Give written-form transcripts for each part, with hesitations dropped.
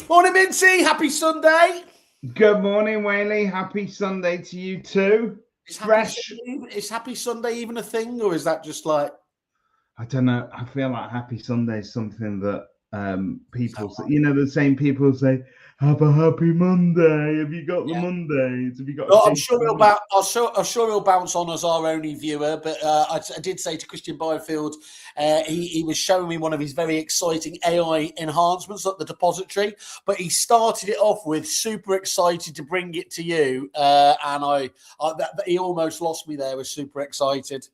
Morning, Minty. Happy Sunday. Good morning, Whaley. Happy Sunday to you too. Is Happy Sunday even a thing, or is that just like? I don't know. I feel like Happy Sunday is something that people say. You know, the same people say, "Have a happy Monday." Have you got the Mondays? Have you got? No, I'm sure he'll bounce. I'm sure he'll bounce on as our only viewer. But I did say to Christian Byfield, he was showing me one of his very exciting AI enhancements at the depository. But he started it off with super excited to bring it to you, and he almost lost me there. Was super excited.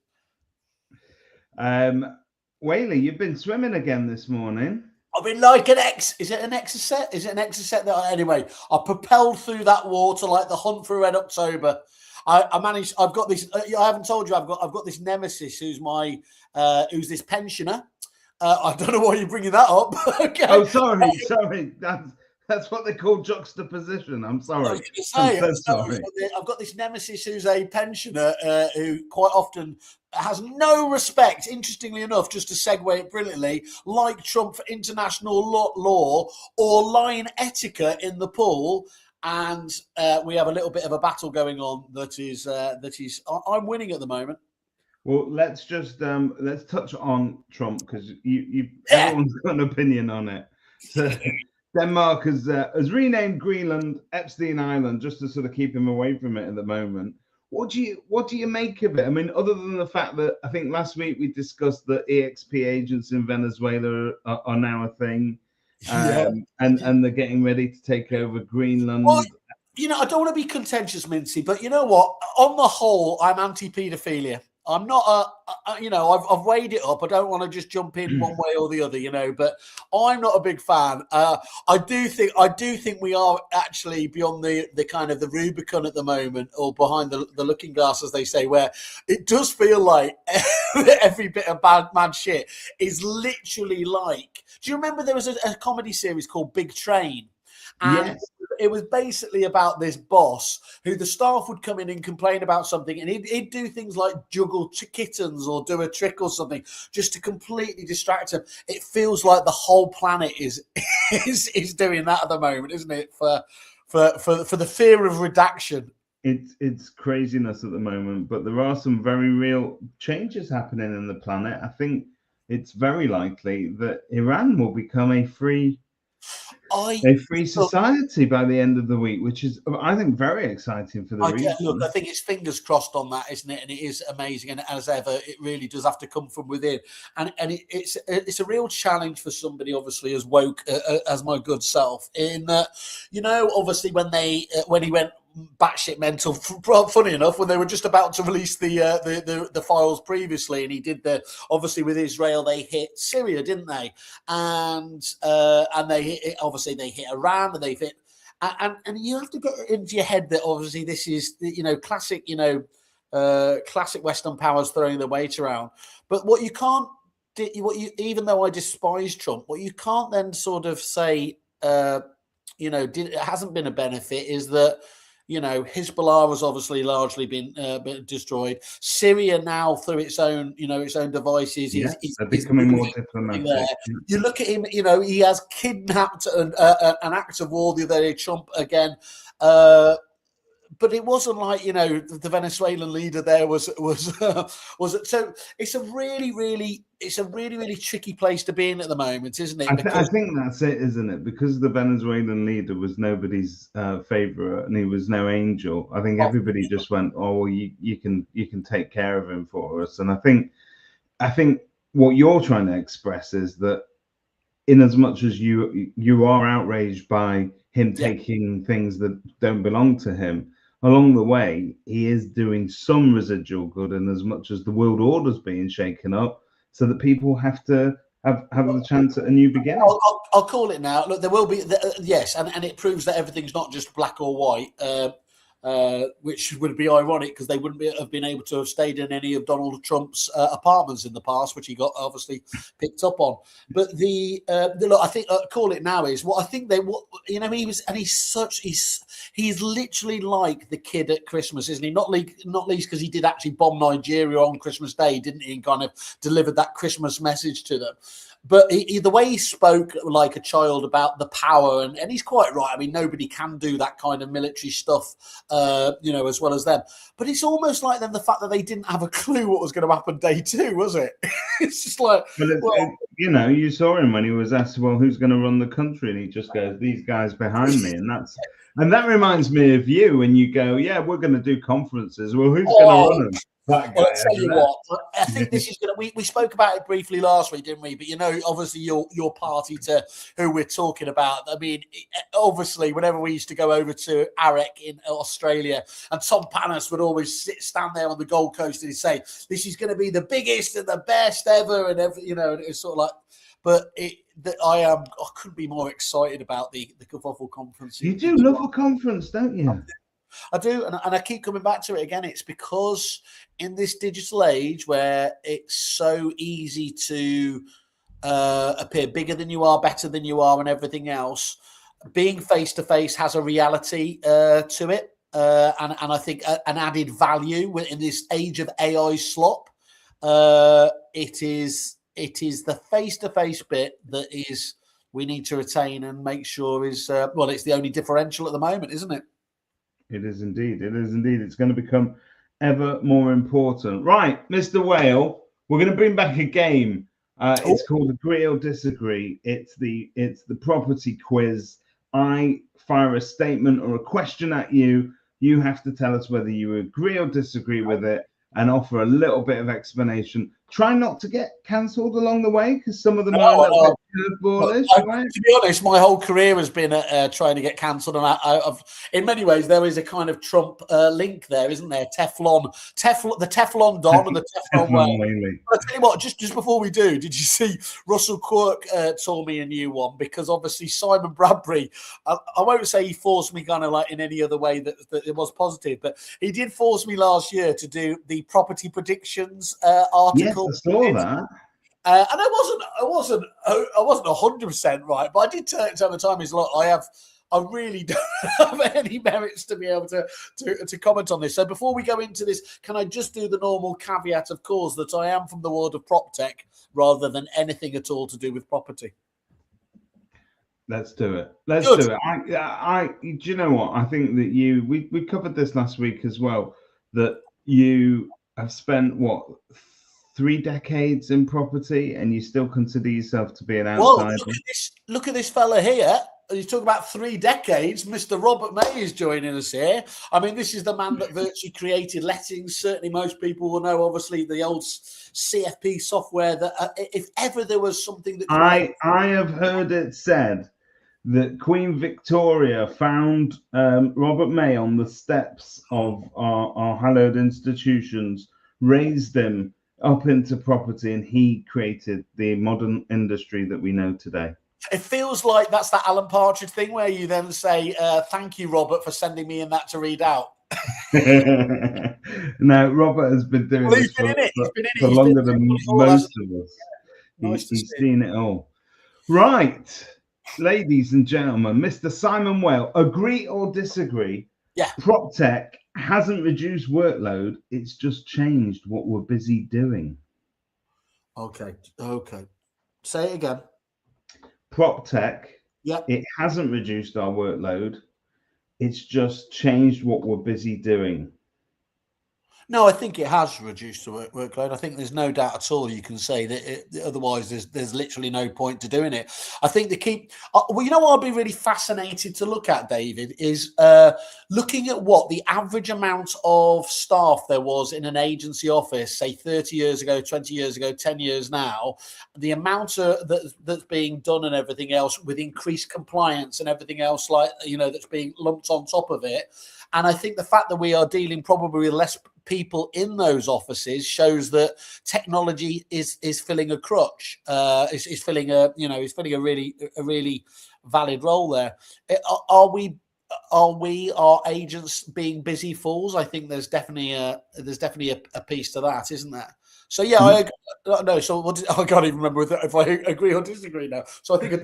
Whaley, you've been swimming again this morning. I've been like is it an exocet? Is it an exocet anyway, I propelled through that water like the hunt for Red October. I managed. I've got this. I haven't told you. I've got this nemesis who's this pensioner. I don't know why you're bringing that up. Okay. Oh, sorry. That's what they call juxtaposition. I'm sorry. I'm so sorry. I've got this nemesis who's a pensioner who quite often has no respect, interestingly enough, just to segue it brilliantly, like Trump for international law or line etiquette in the pool. And we have a little bit of a battle going on that is I'm winning at the moment. Well, let's just let's touch on Trump because everyone's got an opinion on it. So Denmark has renamed Greenland Epstein Island just to sort of keep him away from it at the moment. What do you make of it? I mean, other than the fact that I think last week we discussed that EXP agents in Venezuela are now a thing, and they're getting ready to take over Greenland. Well, I don't want to be contentious, Mincy, but you know what? On the whole, I'm anti-paedophilia. I'm not I've weighed it up. I don't want to just jump in one way or the other, but I'm not a big fan. I do think we are actually beyond the kind of the Rubicon at the moment, or behind the looking glass, as they say, where it does feel like every bit of mad shit is literally like. Do you remember there was a comedy series called Big Train? And yes. It was basically about this boss who the staff would come in and complain about something, and he'd do things like juggle kittens or do a trick or something just to completely distract him. It feels like the whole planet is doing that at the moment, isn't it? For the fear of redaction. It's craziness at the moment, but there are some very real changes happening in the planet. I think it's very likely that Iran will become a free society by the end of the week, which is, I think, very exciting for the region. Look, I think it's fingers crossed on that, isn't it? And it is amazing. And as ever, it really does have to come from within. And it's a real challenge for somebody, obviously, as woke as my good self. In that, obviously, when he went batshit mental, funny enough, when they were just about to release the files previously, and he did obviously with Israel, they hit Syria, didn't they? And they hit, obviously they hit Iran, and they've hit, and you have to get into your head that obviously this is classic classic Western powers throwing their weight around. But what you can't, even though I despise Trump, what you can't then sort of say it hasn't been a benefit is that. Hezbollah has obviously largely been destroyed. Syria now, through its own devices, is becoming more diplomatic. You look at him, he has kidnapped an act of war the other day, Trump again. But it wasn't like the Venezuelan leader there was so it's a really really tricky place to be in at the moment, isn't it? I think that's it, isn't it? Because the Venezuelan leader was nobody's favorite and he was no angel. I think everybody just went, "Oh, well, you can take care of him for us." And I think what you're trying to express is that, in as much as you are outraged by him taking things that don't belong to him, along the way, he is doing some residual good, in as much as the world order's being shaken up, so that people have to have the chance at a new beginning. I'll call it now. Look, there will be yes, and it proves that everything's not just black or white. Which would be ironic because they wouldn't have been able to have stayed in any of Donald Trump's apartments in the past, which he got obviously picked up on. But look, I think call it now is what I think he's literally like the kid at Christmas, isn't he? Not least because he did actually bomb Nigeria on Christmas Day, didn't he? And kind of delivered that Christmas message to them. But the way he spoke like a child about the power, and he's quite right. I mean, nobody can do that kind of military stuff, as well as them. But it's almost like then the fact that they didn't have a clue what was going to happen day 2, was it? It's just like, you saw him when he was asked, well, who's going to run the country? And he just goes, these guys behind me. And that reminds me of you when you go, yeah, we're going to do conferences. Well, who's going to run them? Well, I'll tell you what, I think this is going to, we spoke about it briefly last week, didn't we? But, obviously you're party to who we're talking about. I mean, obviously, whenever we used to go over to AREC in Australia, and Tom Panis would always stand there on the Gold Coast and he'd say, this is going to be the biggest and the best ever. And, and it's sort of like, but I couldn't be more excited about the Kerfuffle conference. You do love a conference, don't you? I do, and I keep coming back to it again. It's because in this digital age where it's so easy to appear bigger than you are, better than you are, and everything else, being face-to-face has a reality to it, and I think an added value in this age of AI slop. It is the face-to-face bit that is we need to retain and make sure is it's the only differential at the moment, isn't it? It is indeed. It is indeed. It's going to become ever more important. Right, Mr. Whale, we're going to bring back a game. It's called Agree or Disagree. It's the property quiz. I fire a statement or a question at you. You have to tell us whether you agree or disagree with it and offer a little bit of explanation. Try not to get cancelled along the way because some of them are a little bit curveballish. Right? To be honest, my whole career has been trying to get cancelled, and I've, in many ways, there is a kind of Trump link there, isn't there? The Teflon Don and the Teflon Whale. I'll tell you what, just before we do, did you see Russell Quirk told me a new one? Because obviously Simon Bradbury, I won't say he forced me kind of like in any other way that it was positive, but he did force me last year to do the property predictions article. Yes, I saw that. And I wasn't 100% right, but I did tell the time is look, I really don't have any merits to be able to comment on this. So before we go into this, can I just do the normal caveat, of course, that I am from the world of proptech rather than anything at all to do with property? Let's do it. Let's do it. Do you know what? I think that we covered this last week as well, that you have spent 3 decades in property and you still consider yourself to be an outsider. Well, look at this fella here. You talk about 3 decades. Mr. Robert May is joining us here. I mean, this is the man that virtually created lettings. Certainly most people will know, obviously, the old CFP software that if ever there was something that... I have heard it said that Queen Victoria found Robert May on the steps of our hallowed institutions, raised him up into property, and he created the modern industry that we know today. It feels like that's that Alan Partridge thing where you then say, thank you, Robert, for sending me in that to read out. No, Robert has been doing this for longer than most of us. He's seen it all. Right, ladies and gentlemen, Mr. Simon Whale, agree or disagree? Yeah. PropTech hasn't reduced workload, it's just changed what we're busy doing. Okay. Say it again. PropTech, yeah, it hasn't reduced our workload, it's just changed what we're busy doing. No, I think it has reduced the workload. I think there's no doubt at all you can say that otherwise there's literally no point to doing it. I think the key... well, you know what I'd be really fascinated to look at, David, is looking at what the average amount of staff there was in an agency office, say 30 years ago, 20 years ago, 10 years now, the amount that's being done and everything else with increased compliance and everything else that's being lumped on top of it. And I think the fact that we are dealing probably with less people in those offices shows that technology is filling a crutch. Is filling a really valid role there. Are agents being busy fools? I think there's definitely a piece to that, isn't there? So yeah, I can't even remember if I agree or disagree now. So I think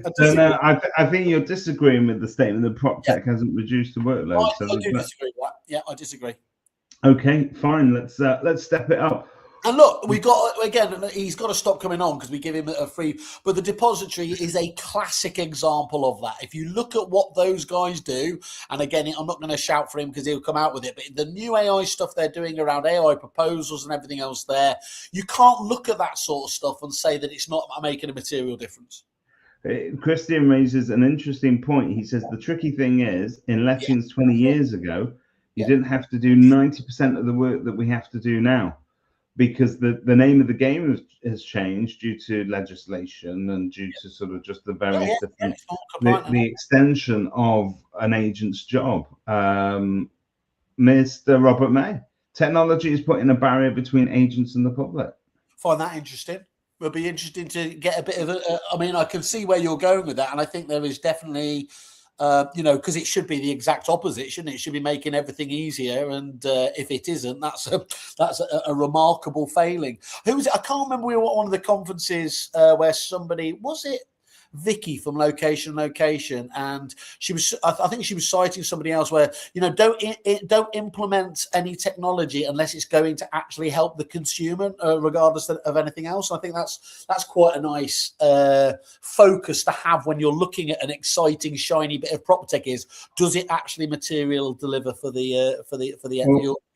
I think you're disagreeing with the statement that PropTech hasn't reduced the workload. I do disagree with that. Yeah, I disagree. Okay, fine. Let's step it up. And look, we got, again, he's got to stop coming on because we give him a free. But the depository is a classic example of that. If you look at what those guys do, and again, I'm not going to shout for him because he'll come out with it, but the new AI stuff they're doing around AI proposals and everything else there, you can't look at that sort of stuff and say that it's not making a material difference. Christian raises an interesting point. He says the tricky thing is, in lettings 20 years ago, you didn't have to do 90% of the work that we have to do now, because the name of the game has changed due to legislation and due to sort of just the various different the extension of an agent's job. Mr. Robert May, technology is putting a barrier between agents and the public. Find that interesting. It'll be interesting to get a bit of I mean, I can see where you're going with that, and I think there is definitely, because it should be the exact opposite, shouldn't it? It should be making everything easier, and if it isn't, that's a remarkable failing. Who was it? I can't remember. We were at one of the conferences where somebody, was it Vicky from Location, and she was, I think she was citing somebody else where, don't implement any technology unless it's going to actually help the consumer, regardless of anything else. I think that's quite a nice focus to have when you're looking at an exciting, shiny bit of proptech. Is, does it actually material deliver for the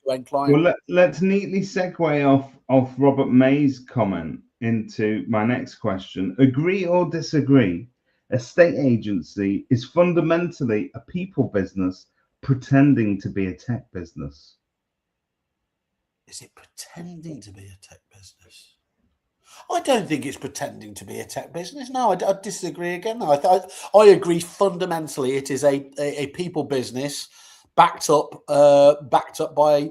end client? Well, let's neatly segue off Robert May's comment into my next question. Agree or disagree? Estate agency is fundamentally a people business pretending to be a tech business. Is it pretending to be a tech business? I don't think it's pretending to be a tech business. No, I disagree again. No, I agree fundamentally it is a people business backed up by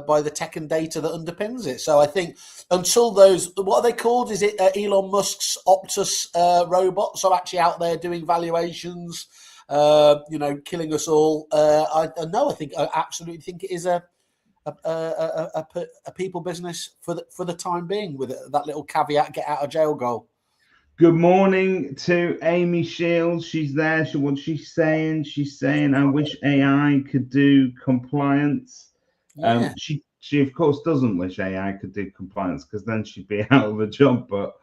by the tech and data that underpins it. So I think until those, what are they called? Is it Elon Musk's Optus robots are actually out there doing valuations, killing us all? I absolutely think it is a people business for the time being, with that little caveat: get out of jail goal. Good morning to Amy Shields. She's there. What's she saying? She's saying, I wish AI could do compliance. Yeah. She of course doesn't wish AI could do compliance, because then she'd be out of a job. But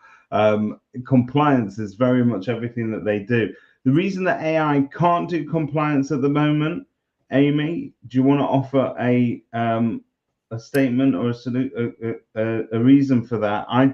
compliance is very much everything that they do. The reason that AI can't do compliance at the moment, Amy, do you want to offer a statement or a reason for that? I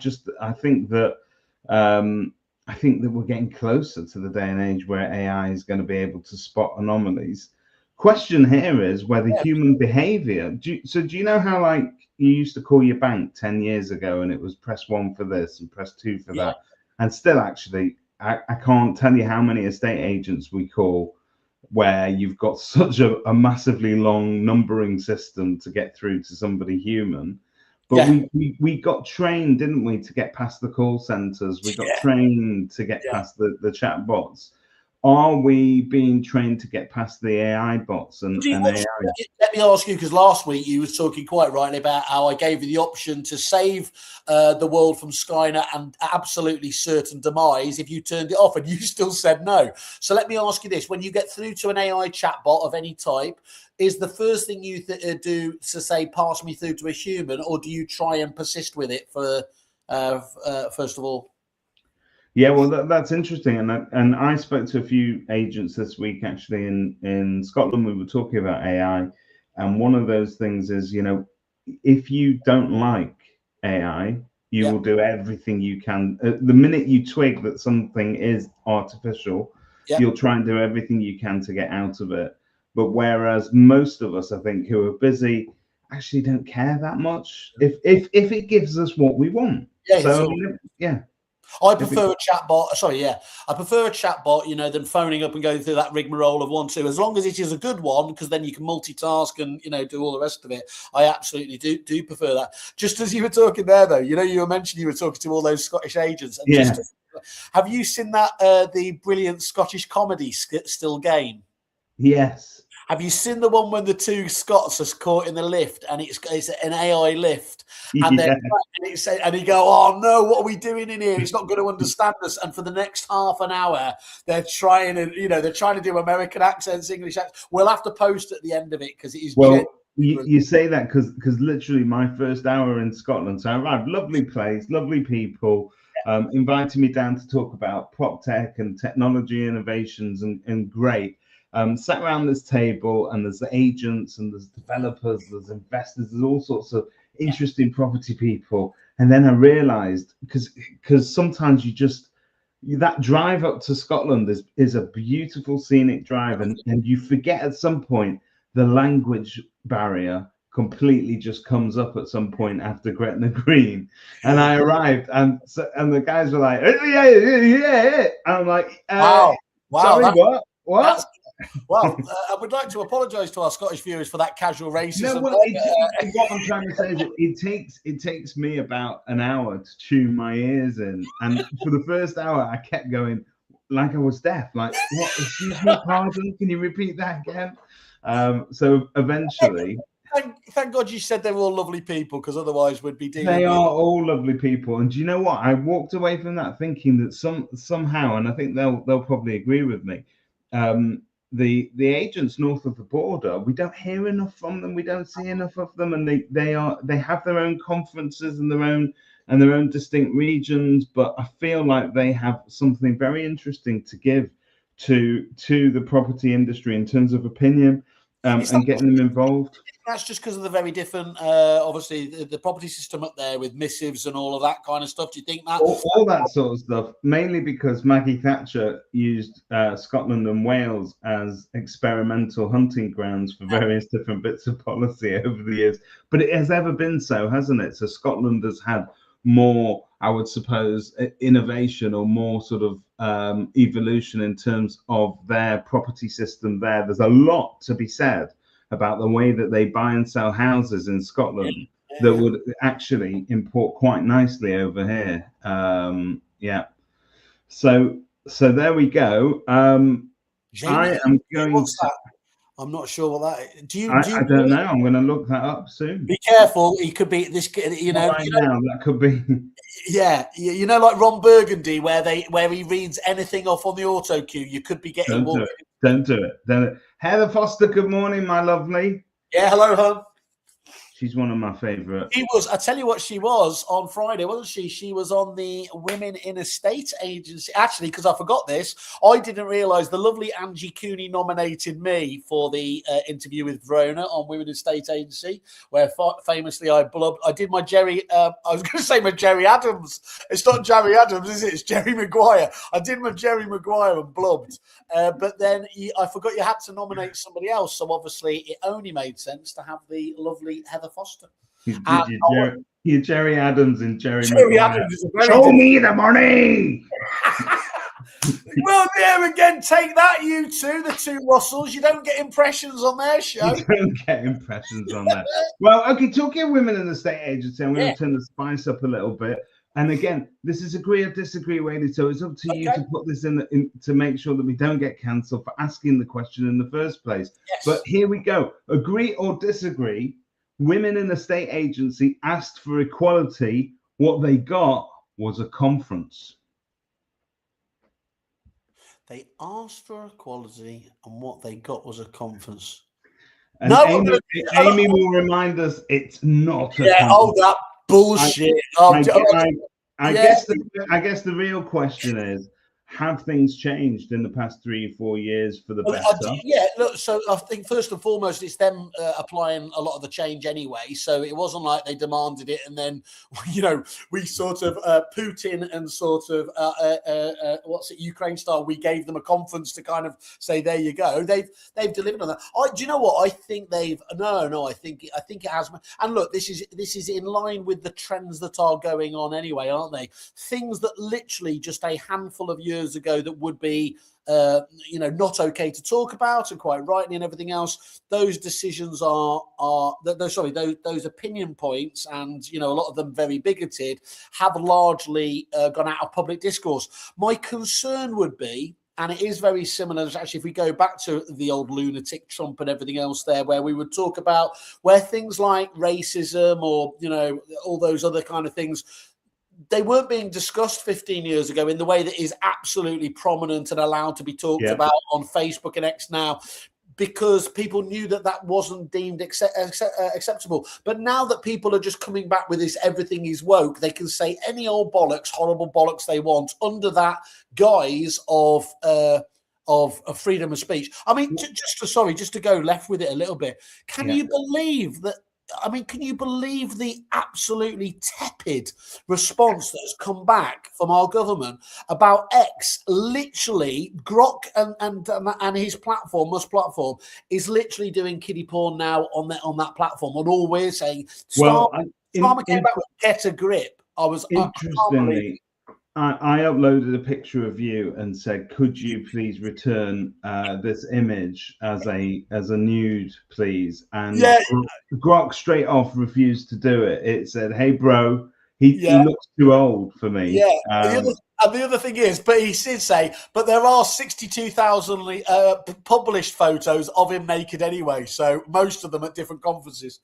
think that we're getting closer to the day and age where AI is going to be able to spot anomalies. Question here is whether human behavior. Do you know how, like, you used to call your bank 10 years ago and it was press 1 for this and press 2 for that, and still actually I can't tell you how many estate agents we call where you've got such a massively long numbering system to get through to somebody human. But we got trained, didn't we, to get past the call centers? We got trained to get past the chat bots. Are we being trained to get past the AI bots and AI? Let me ask you, because last week you were talking quite rightly about how I gave you the option to save the world from Skynet and absolutely certain demise if you turned it off, and you still said no. So let me ask you this: when you get through to an AI chatbot of any type, is the first thing you do to say, pass me through to a human, or do you try and persist with it for first of all? Yeah, well, that's interesting. And I spoke to a few agents this week, actually, in Scotland. We were talking about AI. And one of those things is, if you don't like AI, you will do everything you can. The minute you twig that something is artificial, you'll try and do everything you can to get out of it. But whereas most of us, I think, who are busy, actually don't care that much if it gives us what we want. I prefer a chatbot. I prefer a chatbot, than phoning up and going through that rigmarole of 1, 2. As long as it is a good one, because then you can multitask and do all the rest of it. I absolutely do prefer that. Just as you were talking there, though, you were mentioning you were talking to all those Scottish agents. And have you seen that the brilliant Scottish comedy Still Game? Yes. Have you seen the one when the two Scots are caught in the lift and it's an AI lift, and and you go, oh no, what are we doing in here? It's not going to understand us. And for the next half an hour, they're trying to do American accents, English accents. We'll have to post at the end of it because it is. Well, You say that because literally my first hour in Scotland, so I arrived, lovely place, lovely people, invited me down to talk about proptech and technology innovations, and great. Sat around this table, and there's agents, and there's developers, there's investors, there's all sorts of interesting property people. And then I realized, because sometimes that drive up to Scotland is a beautiful scenic drive, and you forget at some point the language barrier completely just comes up at some point after Gretna Green. And I arrived, and the guys were like, yeah. And I'm like, wow, sorry, what? Well, I would like to apologise to our Scottish viewers for that casual racism. No, what I'm trying to say is it takes me about an hour to tune my ears in, and for the first hour I kept going like I was deaf. Like, what? Excuse me, pardon? Can you repeat that again? So eventually, thank God you said they were all lovely people, because otherwise we'd be dealing. They are all lovely people, and do you know what? I walked away from that thinking that somehow, and I think they'll probably agree with me. The agents north of the border, we don't hear enough from them. We don't see enough of them, and they have their own conferences and their own distinct regions. But I feel like they have something very interesting to give to the property industry in terms of opinion, and getting them involved. That's just because of the very different, obviously, the property system up there with missives and all of that kind of stuff. Do you think that all that sort of stuff, mainly because Maggie Thatcher used Scotland and Wales as experimental hunting grounds for various different bits of policy over the years? But it has ever been so, hasn't it? So Scotland has had more, I would suppose, innovation, or more sort of evolution in terms of their property system there. There's a lot to be said about the way that they buy and sell houses in Scotland that would actually import quite nicely over here. So there we go. I am going to... I'm not sure what that is. I don't know. I'm going to look that up soon. Be careful. He could be this. Now that could be. Yeah, like Ron Burgundy, where he reads anything off on the auto cue. You could be getting. Don't do it. Heather Foster, good morning, my lovely. Yeah, hello, hon. She's one of my favourite. She was. I tell you what, she was on Friday, wasn't she? She was on the Women in Estate Agency. Actually, because I forgot this, I didn't realise the lovely Angie Cooney nominated me for the interview with Verona on Women in Estate Agency, where famously I blubbed. I did my Jerry. I was going to say my Jerry Adams. It's not Jerry Adams, is it? It's Jerry Maguire. I did my Jerry Maguire and blubbed. But then I forgot you had to nominate somebody else. So obviously, it only made sense to have the lovely Heather Foster. You Jerry Adams and Jerry Adams is show me the money. Well, there again, take that, you two, the two Russells. You don't get impressions on their show. You don't get impressions on that. Well, okay, talking Women in the Estate Agency, I'm going to turn the spice up a little bit. And again, this is agree or disagree, Whaley. So it's up to you to put this in to make sure that we don't get cancelled for asking the question in the first place. Yes. But here we go. Agree or disagree? Women in the Estate Agency asked for equality. What they got was a conference. They asked for equality, and what they got was a conference. And no, Amy will remind us it's not a conference. Oh, that bullshit. I guess the real question is, have things changed in the past 3 or 4 years for the better? Look, so I think first and foremost, it's them applying a lot of the change anyway. So it wasn't like they demanded it and then, we sort of Putin and sort of Ukraine style. We gave them a conference to kind of say, there you go. They've delivered on that. Do you know what I think? I think it has. And look, this is in line with the trends that are going on anyway, aren't they? Things that literally just a handful of years ago that would be not okay to talk about, and quite rightly, and everything else. Those decisions those opinion points, and a lot of them very bigoted, have largely gone out of public discourse. My concern would be, and it is very similar, actually, if we go back to the old lunatic Trump and everything else there, where we would talk about where things like racism or all those other kind of things, they weren't being discussed 15 years ago in the way that is absolutely prominent and allowed to be talked about on Facebook and X now. because people knew that wasn't deemed acceptable. But now that people are just coming back with this everything is woke, they can say any old bollocks, horrible bollocks they want under that guise of freedom of speech. I mean, just to go left with it a little bit. Can you believe that? I mean, can you believe the absolutely tepid response that has come back from our government about X? Literally, Grok and his platform, Musk platform, is literally doing kiddie porn now on that platform. And all we're saying, Starmer came back with get a grip. Interestingly, I uploaded a picture of you and said, "Could you please return this image as a nude, please?" And Grok straight off refused to do it. It said, "Hey, bro, he looks too old for me." Yeah. The other thing is, but he did say, but there are 62,000 published photos of him naked anyway. So most of them at different conferences.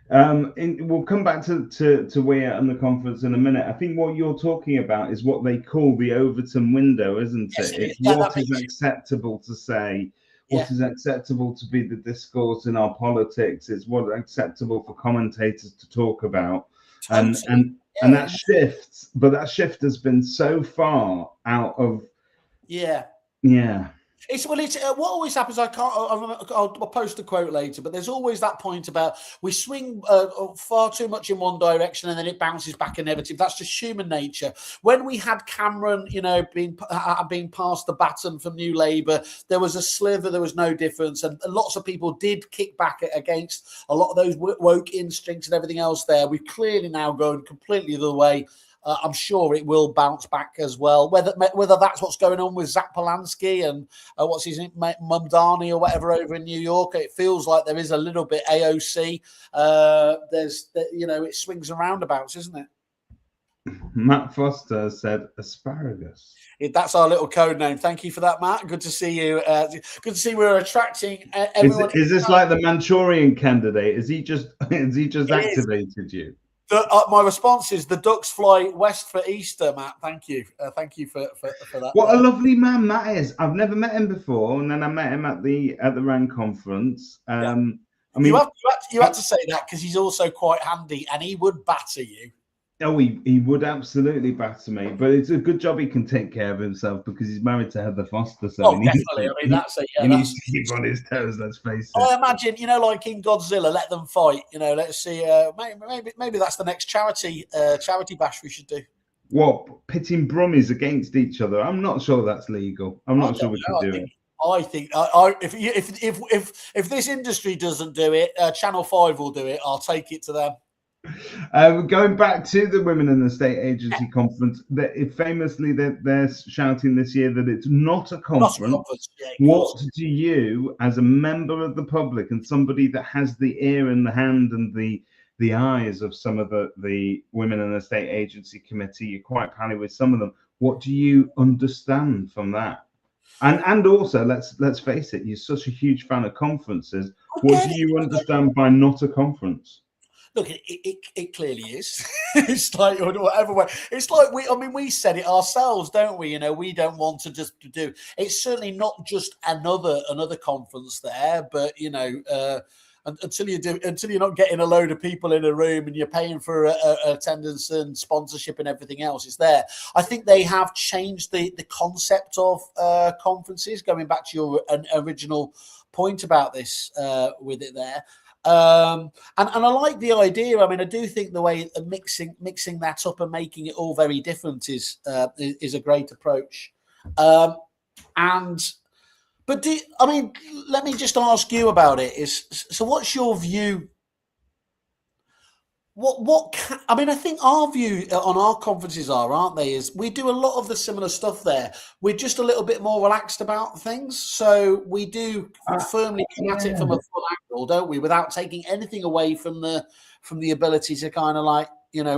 We'll come back to Weir and the conference in a minute. I think what you're talking about is what they call the Overton window, isn't it? It's what is acceptable to say, what is acceptable to be the discourse in our politics. It's what is acceptable for commentators to talk about, and that shifts. But that shift has been so far out of It's what always happens. I'll post a quote later, but there's always that point about we swing far too much in one direction and then it bounces back inevitably. That's just human nature. When we had Cameron, being passed the baton from New Labour, there was a sliver, there was no difference, and lots of people did kick back against a lot of those woke instincts and everything else. There, we've clearly now gone completely the other way. I'm sure it will bounce back as well. Whether that's what's going on with Zach Polanski and what's his name, Mumdani or whatever over in New York, it feels like there is a little bit AOC. It swings and roundabouts, isn't it? Matt Foster said asparagus. That's our little code name. Thank you for that, Matt. Good to see you. Good to see we're attracting everyone. Is this like the Manchurian candidate? Is he just activated you? My response is the ducks fly west for Easter, Matt. Thank you. Thank you for that. What a lovely man that is. I've never met him before, and then I met him at the RAND conference. I mean, you had to say that because he's also quite handy, and he would batter you. Oh, he would absolutely batter me, but it's a good job he can take care of himself because he's married to Heather Foster. So definitely. I mean, he needs to keep on his toes. Let's face it. I imagine, like in Godzilla, let them fight. Let's see. Maybe that's the next charity bash we should do. What, pitting brummies against each other? I'm not sure that's legal. I'm not sure we can do it. I think if this industry doesn't do it, Channel 5 will do it. I'll take it to them. Going back to the Women in the State Agency conference, famously they're shouting this year that it's not a conference. What do you, as a member of the public and somebody that has the ear and the hand and the eyes of some of the Women in the State Agency Committee, you're quite pally with some of them, what do you understand from that? And also, let's face it, you're such a huge fan of conferences. What do you understand by not a conference? Look, it clearly is. It's like whatever way. It's like we said it ourselves, don't we? We don't want to just do. It's certainly not just another conference there, but until you're not getting a load of people in a room and you're paying for attendance and sponsorship and everything else, it's there. I think they have changed the concept of conferences. Going back to your original point about this with it there. And I like the idea. I mean, I do think the way of mixing that up and making it all very different is a great approach. But let me just ask you about it. So what's your view? I think our view on our conferences aren't they? Is we do a lot of the similar stuff there. We're just a little bit more relaxed about things. So we do firmly come at it from a full angle, don't we? Without taking anything away from the ability to kind of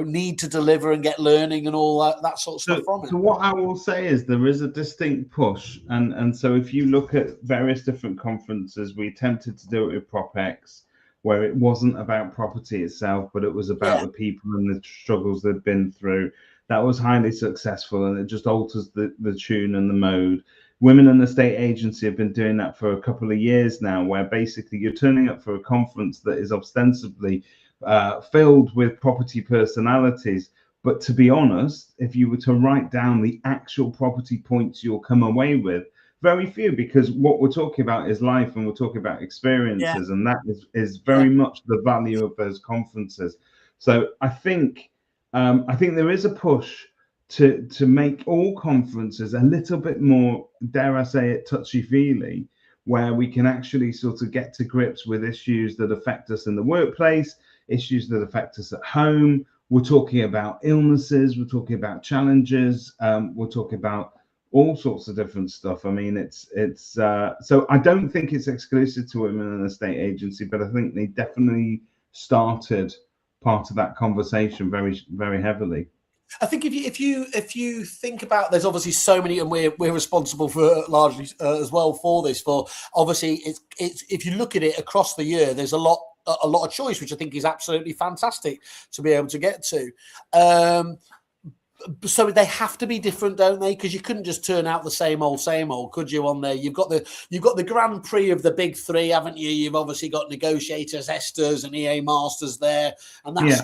need to deliver and get learning and all that sort of stuff from it. So what I will say is there is a distinct push. And so if you look at various different conferences, we attempted to do it with PropX, where it wasn't about property itself, but it was about the people and the struggles they've been through. That was highly successful, and it just alters the tune and the mode. Women in the State Agency have been doing that for a couple of years now, where basically you're turning up for a conference that is ostensibly filled with property personalities. But to be honest, if you were to write down the actual property points you'll come away with, very few, because what we're talking about is life and we're talking about experiences, and that is very much the value of those conferences. So I think there is a push to make all conferences a little bit more, dare I say it, touchy-feely, where we can actually sort of get to grips with issues that affect us in the workplace, issues that affect us at home. We're talking about illnesses, we're talking about challenges, we're talking about all sorts of different stuff. I mean, it's so I don't think it's exclusive to women in the state agency, but I think they definitely started part of that conversation very, very heavily. I think if you think about, there's obviously so many, and we're responsible for largely as well for this. For obviously, it's if you look at it across the year, there's a lot of choice, which I think is absolutely fantastic to be able to get to. So they have to be different, don't they? Because you couldn't just turn out the same old, could you? On there, you've got the Grand Prix of the big three, haven't you? You've obviously got negotiators, Esters, and EA Masters there, and that's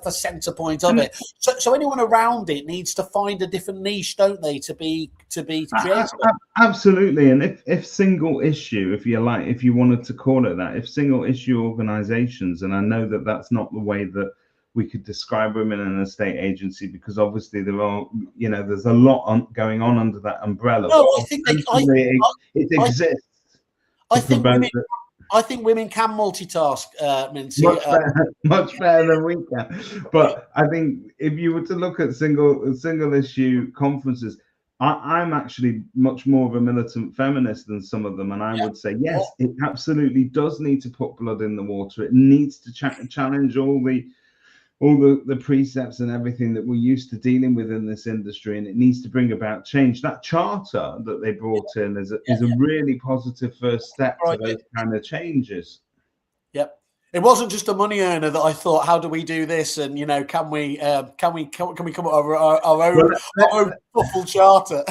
the centre point of it. So anyone around it needs to find a different niche, don't they, to be creative? Absolutely. And if single issue, if you like, if you wanted to call it that, if single issue organisations, and I know that that's not the way that we could describe women in an estate agency, because obviously there are, there's a lot going on under that umbrella. No, I think it exists. I think women can multitask, Mincy. Much better than we can. But I think if you were to look at single issue conferences, I'm actually much more of a militant feminist than some of them, and I would say yes, it absolutely does need to put blood in the water. It needs to challenge all the precepts and everything that we're used to dealing with in this industry, and it needs to bring about change. That charter that they brought in is a really positive first step to those kind of changes. Yep. It wasn't just a money earner that I thought, how do we do this? And can we come up with our own full charter?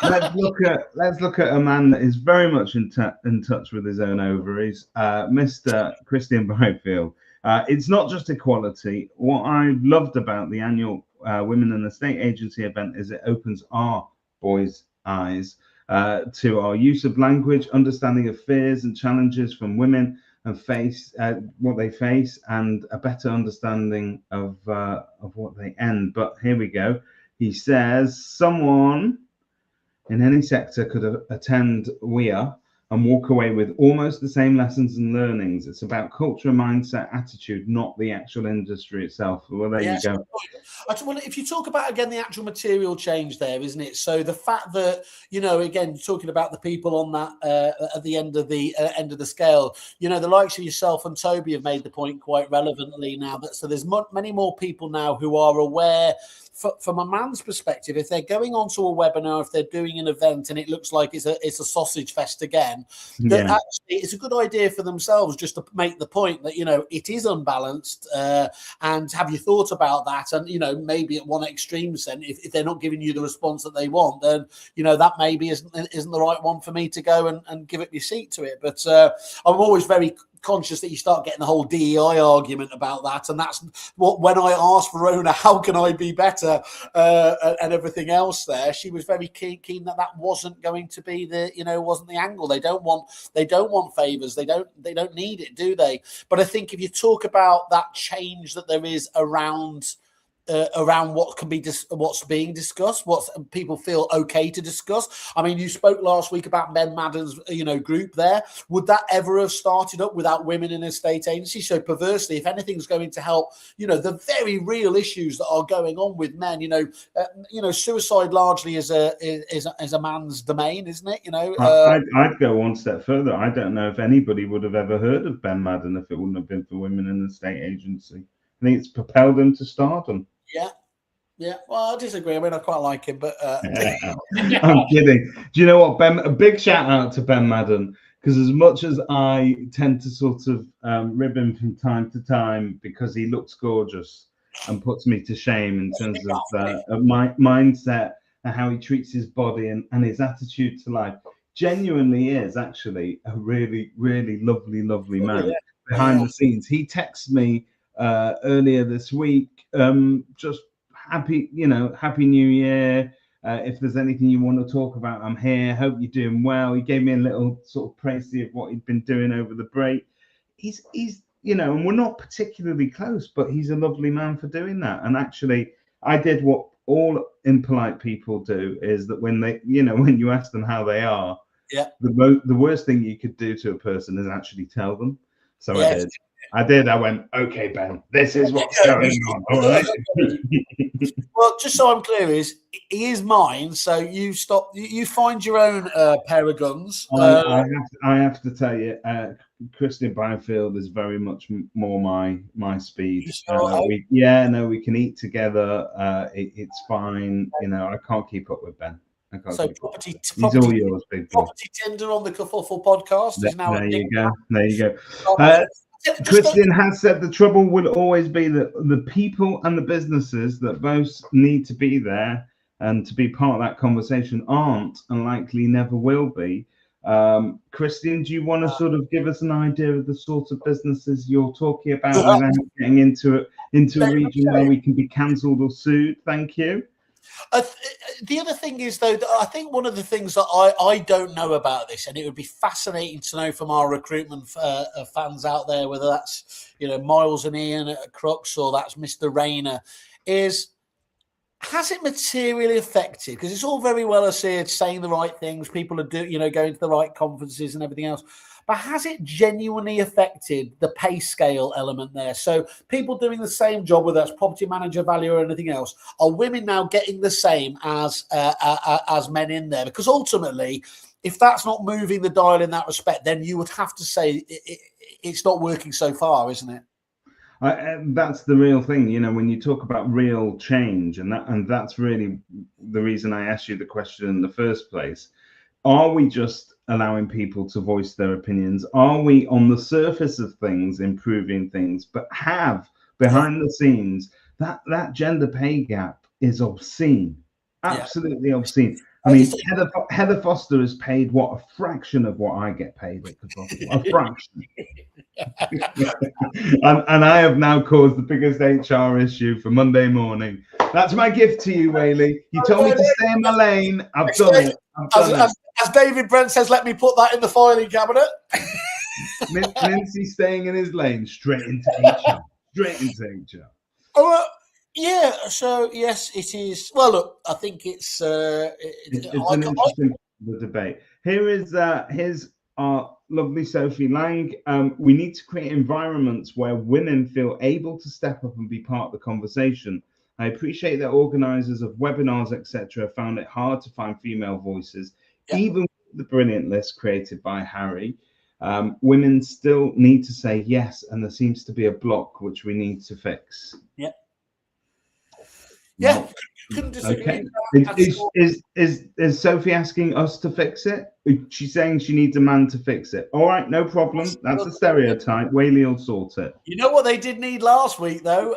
let's look at a man that is very much in touch with his own ovaries, Mr. Christian Byfield. It's not just equality. What I loved about the annual Women in the State Agency event is it opens our boys' eyes to our use of language, understanding of fears and challenges from women, and what they face, and a better understanding of what they end. But here we go. He says, someone in any sector could attend WEA and walk away with almost the same lessons and learnings. It's about culture, mindset, attitude, not the actual industry itself. Well, there you go. Well, if you talk about, again, the actual material change there, isn't it? So the fact that, again, talking about the people on that at the end of the scale, the likes of yourself and Toby have made the point quite relevantly now. So there's many more people now who are aware, from a man's perspective, if they're going onto a webinar, if they're doing an event and it looks like it's a sausage fest again, that actually it's a good idea for themselves just to make the point that, it is unbalanced. And have you thought about that? And, maybe at one extreme sense, if they're not giving you the response that they want, then, that maybe isn't the right one for me to go and give up your seat to it. But I'm always very conscious that you start getting the whole DEI argument about that, and that's what, when I asked Verona, how can I be better, and everything else there, she was very keen that wasn't going to be wasn't the angle. They don't want favors, they don't need it, do they? But I think if you talk about that change that there is around what can be what's being discussed, what people feel okay to discuss. I mean, you spoke last week about Ben Madden's group there. Would that ever have started up without women in a state agency? So perversely, if anything's going to help, the very real issues that are going on with men, suicide largely is a man's domain, isn't it? I'd go one step further. I don't know if anybody would have ever heard of Ben Madden if it wouldn't have been for women in the state agency. I think it's propelled him to stardom. Yeah. Well, I disagree. I mean, I quite like him, but I'm kidding. Do you know what, Ben? A big shout out to Ben Madden, because as much as I tend to sort of rib him from time to time because he looks gorgeous and puts me to shame in terms of my mindset and how he treats his body and his attitude to life. Genuinely is actually a really, really lovely man behind the scenes. He texted me earlier this week, just happy New Year. If there's anything you want to talk about, I'm here. Hope you're doing well. He gave me a little sort of praise of what he'd been doing over the break. He's and we're not particularly close, but he's a lovely man for doing that. And actually, I did what all impolite people do, is that when they, when you ask them how they are, the worst thing you could do to a person is actually tell them. So I did. I went, okay, Ben, this is what's going on. All right. Well, just so I'm clear, he is mine. So you find your own pair of guns. I have to tell you, Christian Byfield is very much more my speed. We can eat together. It's fine. I can't keep up with Ben. So property, he's all yours, big boy. Property Tinder on the Kerfuffle Podcast is now. There you go. Christian has said the trouble will always be that the people and the businesses that both need to be there and to be part of that conversation aren't, and likely never will be. Christian, do you want to sort of give us an idea of the sort of businesses you're talking about without getting into a region where we can be cancelled or sued? Thank you. The other thing is, though, that I think one of the things that I don't know about this, and it would be fascinating to know from our recruitment fans out there, whether that's Miles and Ian at Crux or that's Mr. Rayner, is has it materially affected? Because it's all very well as saying the right things, people are going to the right conferences and everything else. But has it genuinely affected the pay scale element there? So people doing the same job, whether that's property manager, valuer, or anything else, are women now getting the same as men in there? Because ultimately, if that's not moving the dial in that respect, then you would have to say it's not working so far, isn't it? That's the real thing, when you talk about real change, and that's really the reason I asked you the question in the first place. Are we just allowing people to voice their opinions? Are we on the surface of things improving things, but have behind the scenes that gender pay gap is obscene, absolutely obscene. I mean, Heather Foster is paid a fraction of what I get paid at Kerfuffle, a fraction. and I have now caused the biggest HR issue for Monday morning. That's my gift to you, Whaley. You told me to stay in my lane. I've done it. As David Brent says, let me put that in the filing cabinet. Lindsay staying in his lane, straight into HR. Oh, yeah. So yes, it is. Well, look, I think it's an interesting debate. Here's our lovely Sophie Lang. We need to create environments where women feel able to step up and be part of the conversation. I appreciate that organisers of webinars, etc., found it hard to find female voices, even with the brilliant list created by Harry. Women still need to say yes, and there seems to be a block which we need to fix. Yeah, couldn't disagree. Okay. Is Sophie asking us to fix it? She's saying she needs a man to fix it. All right, no problem. That's a stereotype. Whaley will sort it. You know what they did need last week, though,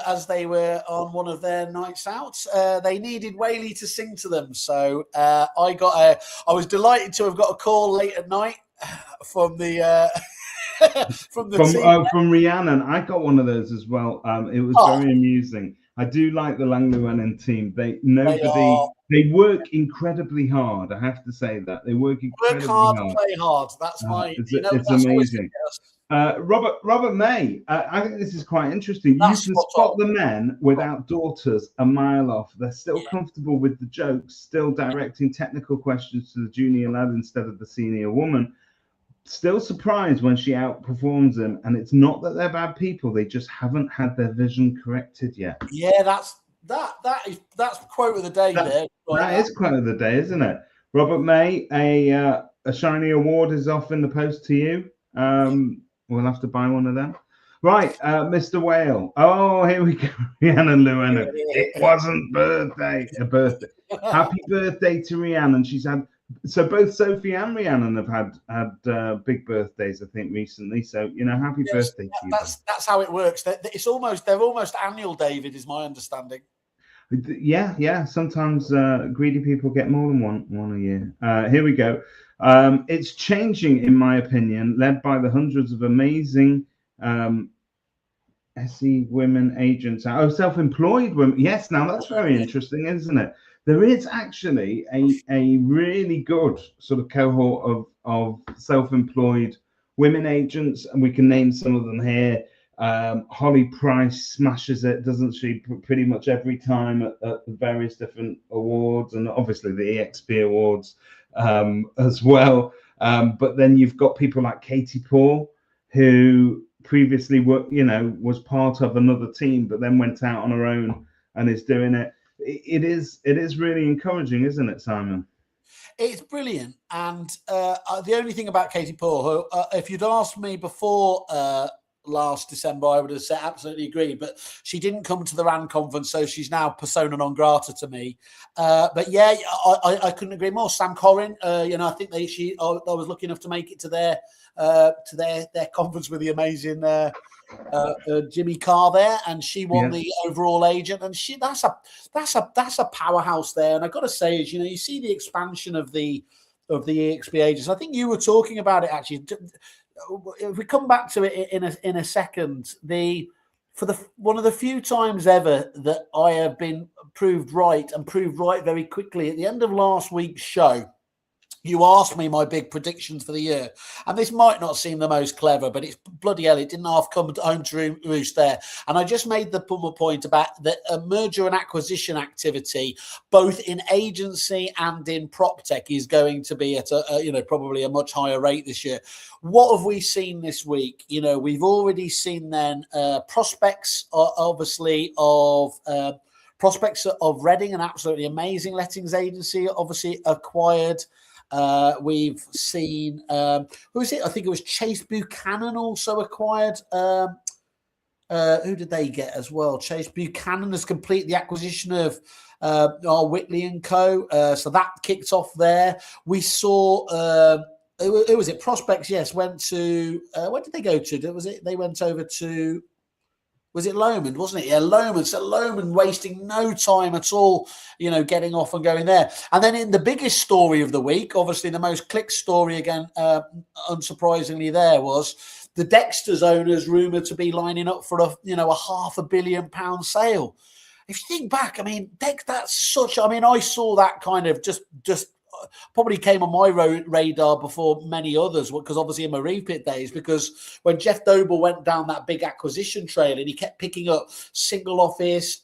as they were on one of their nights out? They needed Whaley to sing to them. So I was delighted to have got a call late at night from the from Rhiannon. I got one of those as well. It was very amusing. I do like the Lang Llewellyn team. They work incredibly hard. I have to say that they work incredibly hard. Play hard. That's my. It's amazing. Robert May. I think this is quite interesting. You can spot the men without daughters a mile off. They're still comfortable with the jokes, still directing technical questions to the junior lad instead of the senior woman. Still surprised when she outperforms them, and it's not that they're bad people; they just haven't had their vision corrected yet. Yeah, that's quote of the day. That is quote of the day, isn't it? Robert May, a shiny award is off in the post to you. We'll have to buy one of them. Right, Mr. Whale. Oh, here we go. Rhiannon Llewellyn. It wasn't a birthday. Happy birthday to Rhiannon. She's had. So both Sophie and Rhiannon have had big birthdays, I think, recently. So happy birthday to you. That's how it works. They're almost annual, David, is my understanding. Yeah. Sometimes greedy people get more than one a year. Here we go. It's changing, in my opinion, led by the hundreds of amazing SE women agents. Oh, self-employed women. Yes, now that's very interesting, isn't it? There is actually a really good sort of cohort of self-employed women agents, and we can name some of them here. Holly Price smashes it, doesn't she? Pretty much every time at the various different awards, and obviously the EXP awards as well. But then you've got people like Katie Paul, who previously was part of another team, but then went out on her own and is doing it. It is really encouraging, isn't it, Simon? It's brilliant. And the only thing about Katie Paul, who, if you'd asked me before last December, I would have said absolutely agree. But she didn't come to the RAND conference, so she's now persona non grata to me. But yeah, I couldn't agree more. Sam Corrin, I think I was lucky enough to make it to their conference with the amazing Jimmy Carr there, and she won the overall agent, and that's a powerhouse there. And I've got to say, is you see the expansion of the EXP agents. I think you were talking about it actually. If we come back to it in a second, one of the few times ever that I have been proved right very quickly at the end of last week's show. You asked me my big predictions for the year, and this might not seem the most clever, but it's bloody hell, it didn't half come home to roost there. And I just made the point about the merger and acquisition activity, both in agency and in proptech, is going to be at probably a much higher rate this year. What have we seen this week? We've already seen then prospects, obviously, of Reading, an absolutely amazing lettings agency, obviously acquired. We've seen who is it? I think it was Chase Buchanan also acquired. Who did they get as well? Chase Buchanan has completed the acquisition of Whitley and Co. So that kicked off there. We saw who was it? Prospects, yes, went to where did they go to? They went over to. Was it Lomond, wasn't it? Yeah, Lomond. So Lomond wasting no time at all, getting off and going there. And then in the biggest story of the week, obviously the most clicked story again, unsurprisingly, there was the Dexter's owners rumoured to be lining up for a £500 million sale. If you think back, I mean, that's such. I mean, I saw that kind of just probably came on my radar before many others, because obviously in my Repit days, because when Jeff Doble went down that big acquisition trail and he kept picking up single office,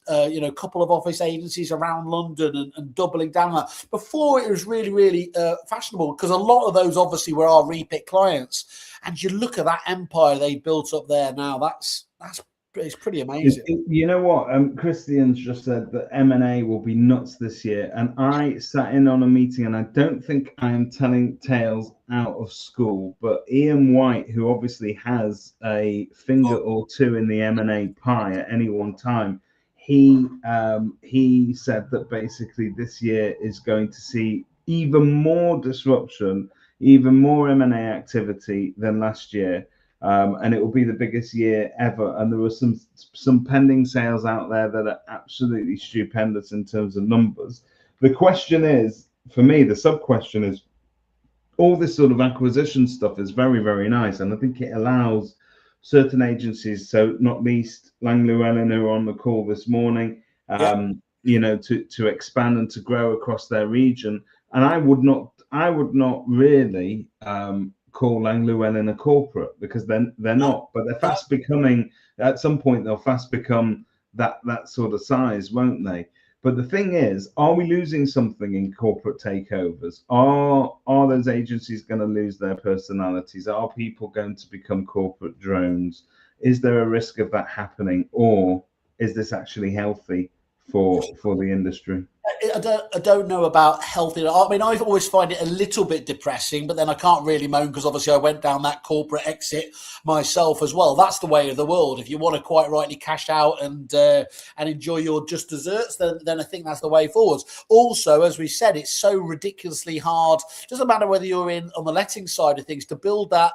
couple of office agencies around London and doubling down that. Before it was really, really fashionable, because a lot of those obviously were our Repit clients. And you look at that empire they built up there now, it's pretty amazing. You know what? Christian's just said that M&A will be nuts this year. And I sat in on a meeting, and I don't think I am telling tales out of school, but Ian White, who obviously has a finger or two in the M&A pie at any one time, he said that basically this year is going to see even more disruption, even more M&A activity than last year. And it will be the biggest year ever. And there were some pending sales out there that are absolutely stupendous in terms of numbers. The question is, for me, the sub-question is, all this sort of acquisition stuff is very, very nice. And I think it allows certain agencies, so not least Lang Llewellyn, who are on the call this morning, to expand and to grow across their region. And I would not really call Lang Llewellyn a corporate, because they're not, but they're fast becoming. At some point, they'll fast become that sort of size, won't they? But the thing is, are we losing something in corporate takeovers? Are those agencies going to lose their personalities? Are people going to become corporate drones? Is there a risk of that happening, or is this actually healthy for the industry? I don't know about healthy. I mean, I've always find it a little bit depressing, but then I can't really moan because obviously I went down that corporate exit myself as well. That's the way of the world. If you want to quite rightly cash out and enjoy your just desserts, then I think that's the way forwards. Also, as we said, it's so ridiculously hard. It doesn't matter whether you're in on the letting side of things to build that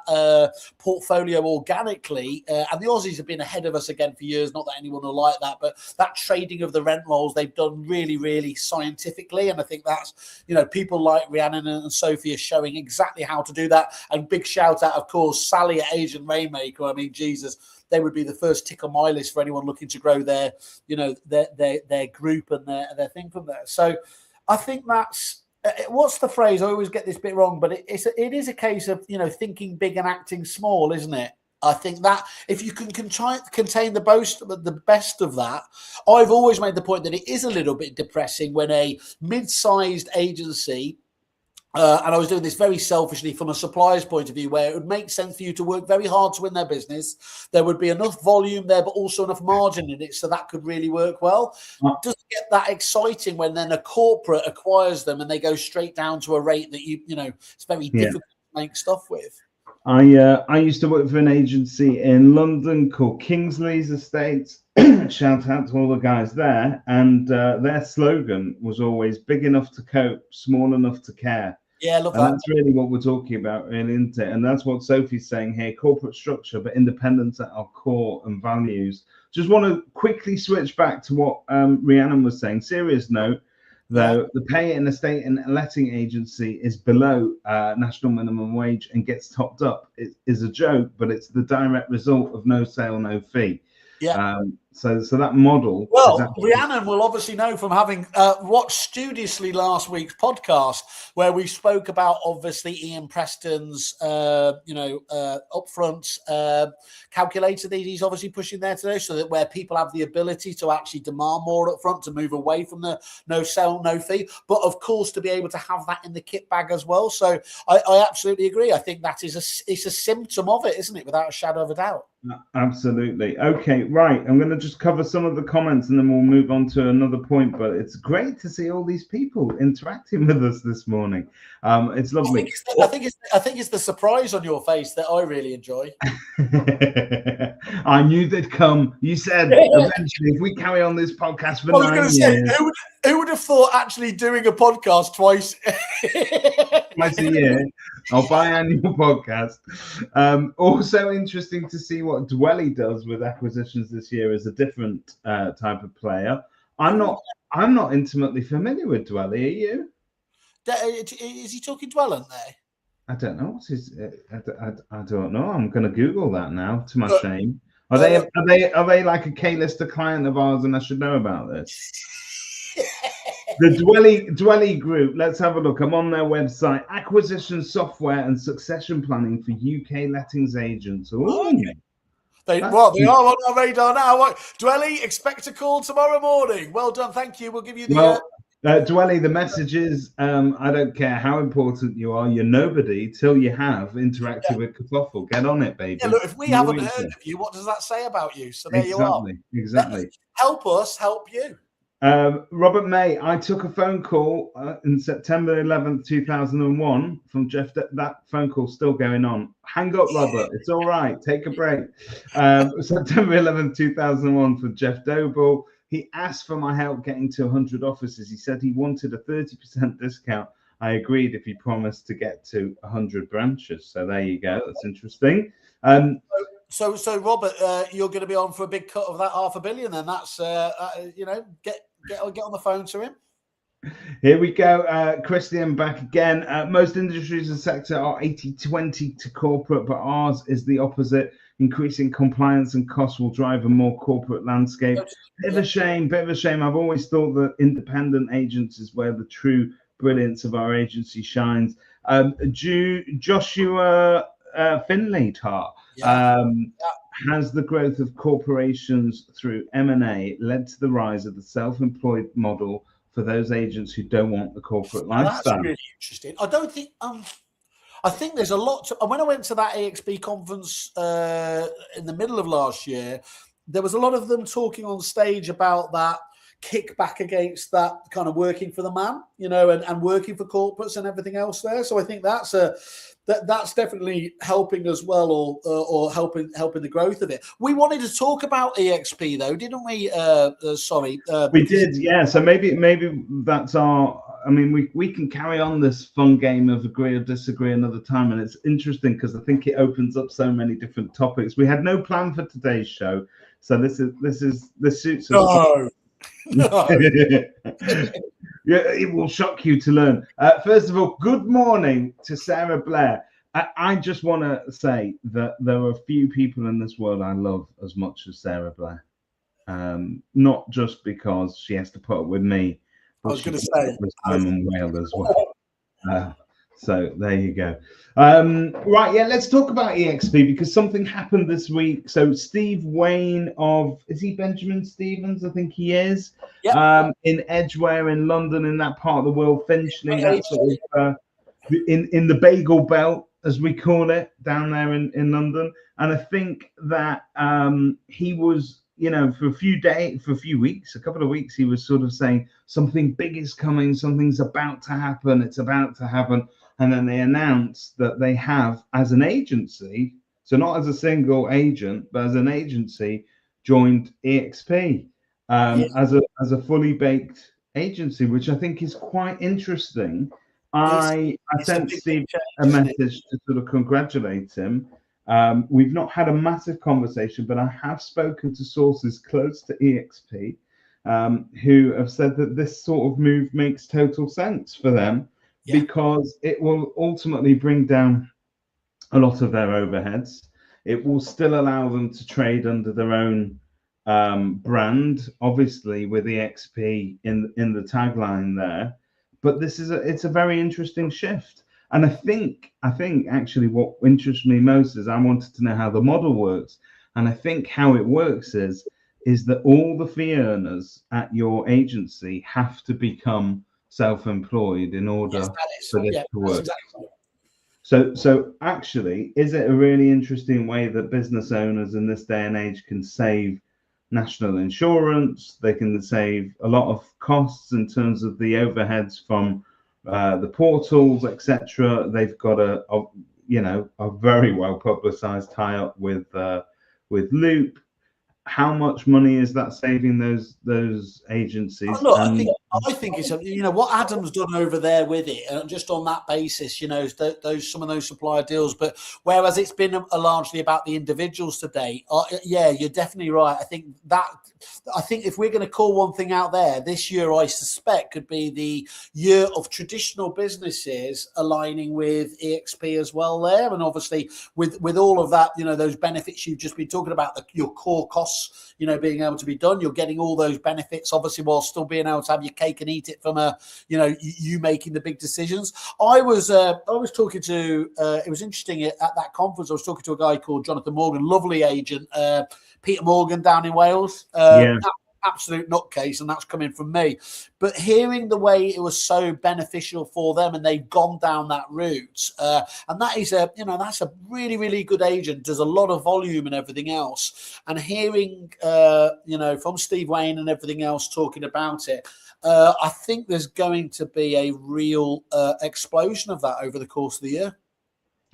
portfolio organically. And the Aussies have been ahead of us again for years. Not that anyone will like that, but that trading of the rent rolls they've done really scientifically, and I think that's, people like Rhiannon and Sophie are showing exactly how to do that. And big shout out, of course, Sally at Asian Rainmaker. I mean, Jesus, they would be the first tick on my list for anyone looking to grow their group and their thing from there. So I think that's what's the phrase? I always get this bit wrong, but it is a case of thinking big and acting small, isn't it? I think that if you can contain the best of that, I've always made the point that it is a little bit depressing when a mid-sized agency, and I was doing this very selfishly from a supplier's point of view, where it would make sense for you to work very hard to win their business. There would be enough volume there, but also enough margin in it, so that could really work well. It doesn't get that exciting when then a corporate acquires them and they go straight down to a rate that it's very difficult to make stuff with. I used to work for an agency in London called Kingsley's Estates. Shout out to all the guys there. And their slogan was always big enough to cope, small enough to care. Yeah, love and that. That's really what we're talking about, really, isn't it? And that's what Sophie's saying here: corporate structure, but independence at our core and values. Just want to quickly switch back to what Rhiannon was saying. Serious note, though, the pay in a estate and letting agency is below national minimum wage and gets topped up. It is a joke, but it's the direct result of no sale, no fee. Yeah. So that model. Well, Rhiannon will obviously know from having watched studiously last week's podcast, where we spoke about obviously Ian Preston's, upfront calculator that he's obviously pushing there today, so that where people have the ability to actually demand more upfront to move away from the no sale, no fee, but of course to be able to have that in the kit bag as well. So I absolutely agree. I think that is it's a symptom of it, isn't it? Without a shadow of a doubt. Absolutely. Okay, right. I'm going to just cover some of the comments and then we'll move on to another point. But it's great to see all these people interacting with us this morning. It's lovely. I think it's the surprise on your face that I really enjoy. I knew they'd come. You said eventually, if we carry on this podcast for 9 years. Who would have thought actually doing a podcast twice a year, our biannual podcast. Also interesting to see what Dwelly does with acquisitions this year as a different type of player. I'm not intimately familiar with Dwelly. Are you? Is he talking Dwellant there? I don't know. What's his? I don't know. I'm going to Google that now. To my shame. Are they like a K-lister client of ours, and I should know about this? The Dwelly Group. Let's have a look. I'm on their website. Acquisition software and succession planning for UK lettings agents. Okay. They are on our radar now. Dwelly, expect a call tomorrow morning. Well done. Thank you. We'll give you the... Dwelly, the message is, I don't care how important you are, you're nobody till you have interacted with Kerfuffle. Get on it, baby. Yeah, look, if we haven't heard of you, what does that say about you? So there you are. Exactly. Help us help you. Robert May, I took a phone call in September 11th, 2001 from Jeff. That phone call's still going on. Hang up, Robert. It's all right. Take a break. September 11th, 2001 from Jeff Doble. He asked for my help getting to 100 offices. He said he wanted a 30% discount. I agreed if he promised to get to 100 branches. So there you go. That's interesting. So Robert, you're going to be on for a big cut of that $500 million. Then that's get on the phone to him. Here we go. Christian back again. Most industries and sector are 80-20 to corporate, but ours is the opposite. Increasing compliance and costs will drive a more corporate landscape. Bit of a shame. I've always thought that independent agents is where the true brilliance of our agency shines. Joshua Finley Tar. Has the growth of corporations through M&A led to the rise of the self-employed model for those agents who don't want the corporate lifestyle? That's really interesting. I don't think... I think there's a lot to... When I went to that AXB conference in the middle of last year, there was a lot of them talking on stage about that kick back against that kind of working for the man, and working for corporates and everything else there. So I think that's definitely helping as well, or helping the growth of it. We wanted to talk about EXP though, didn't we? We did, yeah. So maybe that's our. I mean, we can carry on this fun game of agree or disagree another time, and it's interesting because I think it opens up so many different topics. We had no plan for today's show, so this suits us. No. Yeah, it will shock you to learn. First of all, good morning to Sarah Blair. I just want to say that there are few people in this world I love as much as Sarah Blair. Not just because she has to put up with me. I was going to say Simon Whale as well. So there you go. Right, yeah, let's talk about EXP because something happened this week. So Steve Wayne is he Benjamin Stevens? I think he is. Yep. In Edgware in London, in that part of the world, Finchley, that sort of in the bagel belt, as we call it, down there in London. And I think that he was, for a few weeks, a couple of weeks, he was sort of saying something big is coming, something's about to happen, it's about to happen. And then they announced that they have, as an agency, so not as a single agent, but as an agency, joined EXP as a fully baked agency, which I think is quite interesting. I sent Steve a message to sort of congratulate him. We've not had a massive conversation, but I have spoken to sources close to EXP who have said that this sort of move makes total sense for them because it will ultimately bring down a lot of their overheads. It will still allow them to trade under their own brand, obviously with EXP in the tagline there. But it's a very interesting shift. And I think actually what interests me most is I wanted to know how the model works. And I think how it works is that all the fee earners at your agency have to become self-employed in order for this to work. Exactly. So actually, is it a really interesting way that business owners in this day and age can save national insurance? They can save a lot of costs in terms of the overheads from the portals, etc. They've got a very well publicized tie-up with Loop. How much money is that saving those agencies? Look, I think it's what Adam's done over there with it, and just on that basis, some of those supplier deals. But whereas it's been largely about the individuals today, you're definitely right. I think if we're going to call one thing out there, this year I suspect could be the year of traditional businesses aligning with EXP as well there, and obviously with all of that, those benefits you've just been talking about, your core costs, being able to be done, you're getting all those benefits, obviously, while still being able to have your cake and eat it from you making the big decisions. I was talking to, it was interesting at that conference, I was talking to a guy called Jonathan Morgan, lovely agent, Peter Morgan down in Wales. Absolute nutcase, and that's coming from me. But hearing the way it was so beneficial for them, and they've gone down that route, and that is that's a really, really good agent, does a lot of volume and everything else. And hearing from Steve Wayne and everything else talking about it, I think there's going to be a real explosion of that over the course of the year.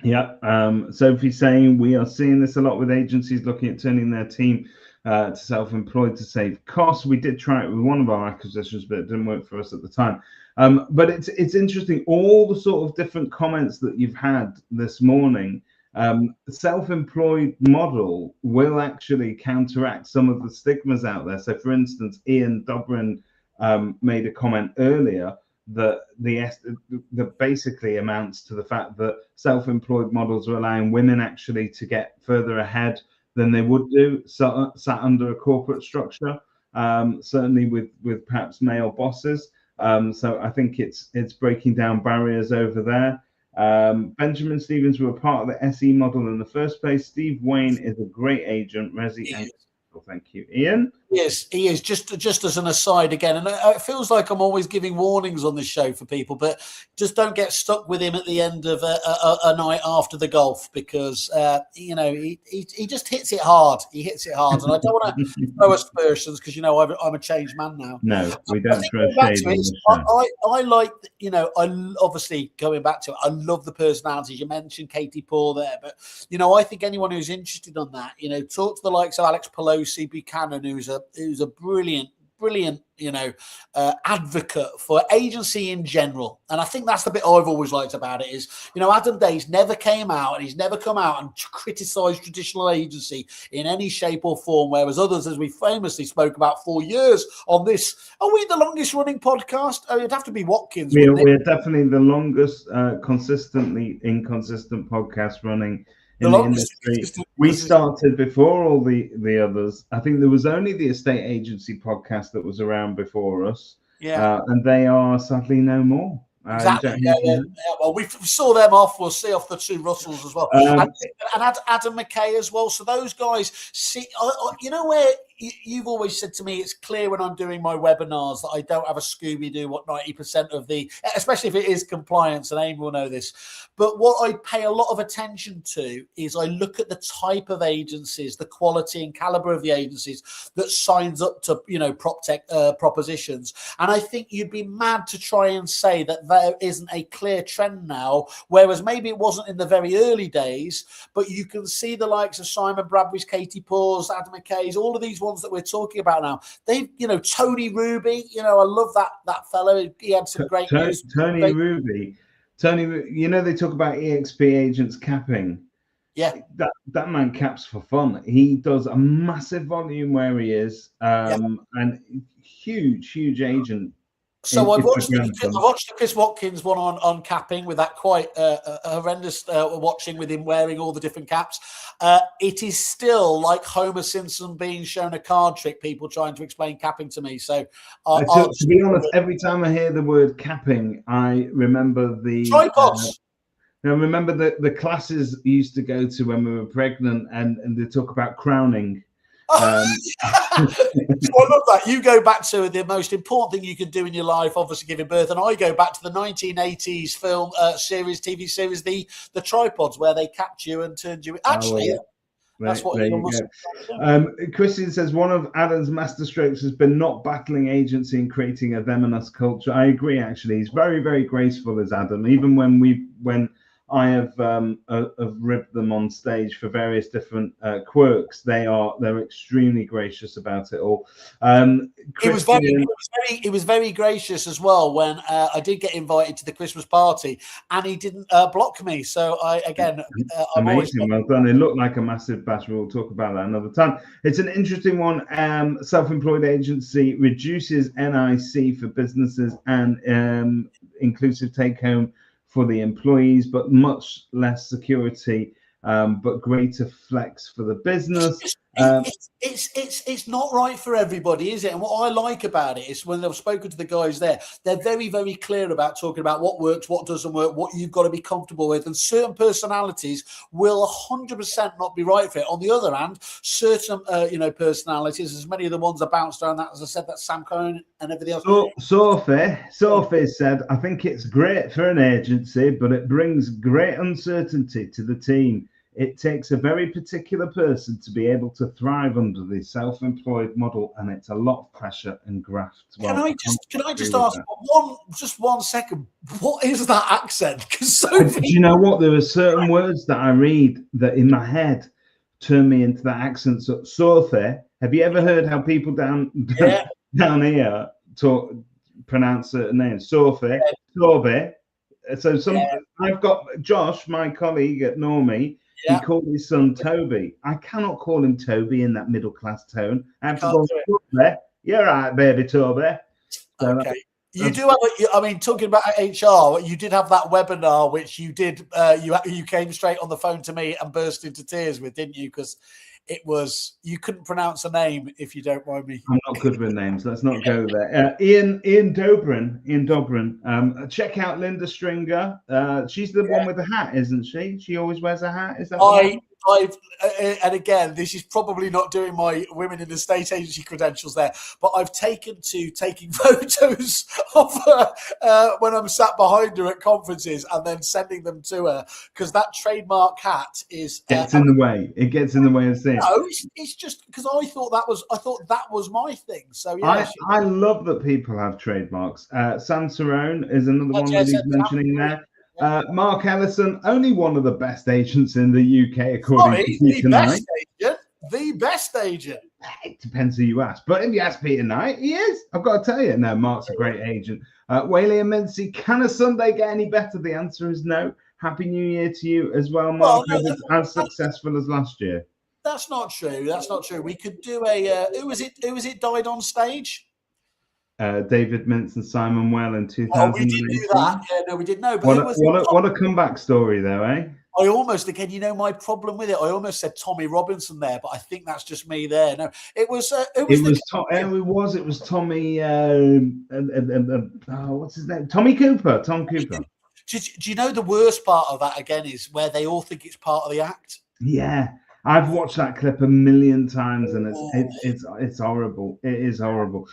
Yeah, Sophie's saying we are seeing this a lot with agencies looking at turning their team to self-employed to save costs. We did try it with one of our acquisitions, but it didn't work for us at the time. But it's interesting, all the sort of different comments that you've had this morning. The self-employed model will actually counteract some of the stigmas out there. So, for instance, Ian Dobrin made a comment earlier that that basically amounts to the fact that self-employed models are allowing women actually to get further ahead than they would do sat under a corporate structure, certainly with perhaps male bosses. So I think it's breaking down barriers over there. Benjamin Stevens were part of the SE model in the first place. Steve Wayne is a great agent, Resi Thank you, Ian. He is. Just as an aside again, and it feels like I'm always giving warnings on this show for people, but just don't get stuck with him at the end of a night after the golf, because he just hits it hard. He hits it hard, and I don't want to throw aspersions, because I'm a changed man now. No, we don't throw shade on the show. I like, I obviously, going back to it, I love the personalities. You mentioned Katie Paul there, but I think anyone who's interested on that, talk to the likes of Alex Pelosi Buchanan, who's a brilliant advocate for agency in general. And I think that's the bit I've always liked about it is, Adam Days never came out, and he's never come out and criticised traditional agency in any shape or form, whereas others, as we famously spoke about for years on this, are we the longest running podcast? Oh, it'd have to be Watkins. We're definitely the longest consistently inconsistent podcast running in the industry. We started before all the others. I think there was only the estate agency podcast that was around before us. Yeah. And they are sadly no more. Exactly. Well, we saw them off. We'll see off the two Russells as well, and Adam McKay as well. So those guys see. Where you've always said to me, it's clear when I'm doing my webinars that I don't have a Scooby-Doo what 90% of the, especially if it is compliance, and Amy will know this. But what I pay a lot of attention to is I look at the type of agencies, the quality and caliber of the agencies that signs up to proptech propositions, and I think you'd be mad to try and say that there isn't a clear trend now, whereas maybe it wasn't in the very early days, but you can see the likes of Simon Bradbury's, Katie Paul's, Adam McKay's, all of these ones that we're talking about now. They've, Tony Ruby, I love that fellow. He had some great news. Tony Ruby, they talk about EXP agents capping. Yeah, that man caps for fun. He does a massive volume where he is, and huge agent. So I watched the Chris Watkins one on capping with that quite horrendous watching with him wearing all the different caps. It is still like Homer Simpson being shown a card trick, people trying to explain capping to me. So to be honest, every time I hear the word capping, I remember the tripods. I remember the classes you used to go to when we were pregnant, and they talk about crowning. I love that. You go back to the most important thing you can do in your life, obviously giving birth, and I go back to the 1980s film TV series, the tripods, where they capped you and turned you. Actually, that's what Elon Musk. Christian says one of Adam's masterstrokes has been not battling agency and creating a them and us culture. I agree. Actually, he's very, very graceful as Adam. Even when I have ribbed them on stage for various different quirks, they're extremely gracious about it all. It was very gracious as well when I did get invited to the Christmas party, and he didn't block me. So amazing. Well done. It looked like a massive bash. We'll talk about that another time. It's an interesting one. Self-employed agency reduces NIC for businesses and inclusive take-home for the employees, but much less security, but greater flex for the business. It's not right for everybody, is it? And what I like about it is when I've spoken to the guys there, they're very, very clear about talking about what works, what doesn't work, what you've got to be comfortable with. And certain personalities will 100% not be right for it. On the other hand, certain personalities, as many of the ones that bounced around that, as I said, that Sam Cohen and everything else. Sophie said, I think it's great for an agency, but it brings great uncertainty to the team. It takes a very particular person to be able to thrive under the self-employed model, and it's a lot of pressure and graft. Well, can I just ask one second? What is that accent? Because do you know what? There are certain words that I read that in my head turn me into that accent. So, Sophie, have you ever heard how people down here pronounce certain names? Sophie, Toby. So I've got Josh, my colleague at Normie. Yeah. He called his son Toby. I cannot call him Toby in that middle class tone. I have to call him Toby. You're right, baby Toby. So okay. You do have talking about HR, you did have that webinar, which you did. You came straight on the phone to me and burst into tears with, didn't you? Because you couldn't pronounce a name, if you don't mind me. I'm not good with names. Let's not go there. Ian Dobrin. Check out Linda Stringer. She's the one with the hat, isn't she? She always wears a hat. Is that and again, this is probably not doing my women in the estate agency credentials there, but I've taken to taking photos of her when I'm sat behind her at conferences and then sending them to her, because that trademark hat is gets in the way. It gets in the way of seeing. No, it's just because I thought that was my thing. So yeah, I love that people have trademarks. Sam Cerrone is another one that he's mentioning there. Mark Ellison, only one of the best agents in the UK, according to Peter Knight. The best agent. It depends who you ask. But if you ask Peter Knight, he is. I've got to tell you. No, Mark's a great agent. Whaley and Mincy, can a Sunday get any better? The answer is no. Happy New Year to you as well, Mark. As successful as last year. That's not true. That's not true. We could do a who was it died on stage? David Mintz and Simon Well in 2018. Oh, we did do that. Yeah, no, we did know. But what a comeback story, though, eh? I almost, again, my problem with it, I almost said Tommy Robinson there, but I think that's just me there. No, it was Tommy. What's his name? Tommy Cooper. Tom Cooper. Do you know the worst part of that again is where they all think it's part of the act? Yeah. I've watched that clip a million times, and it's horrible. It is horrible.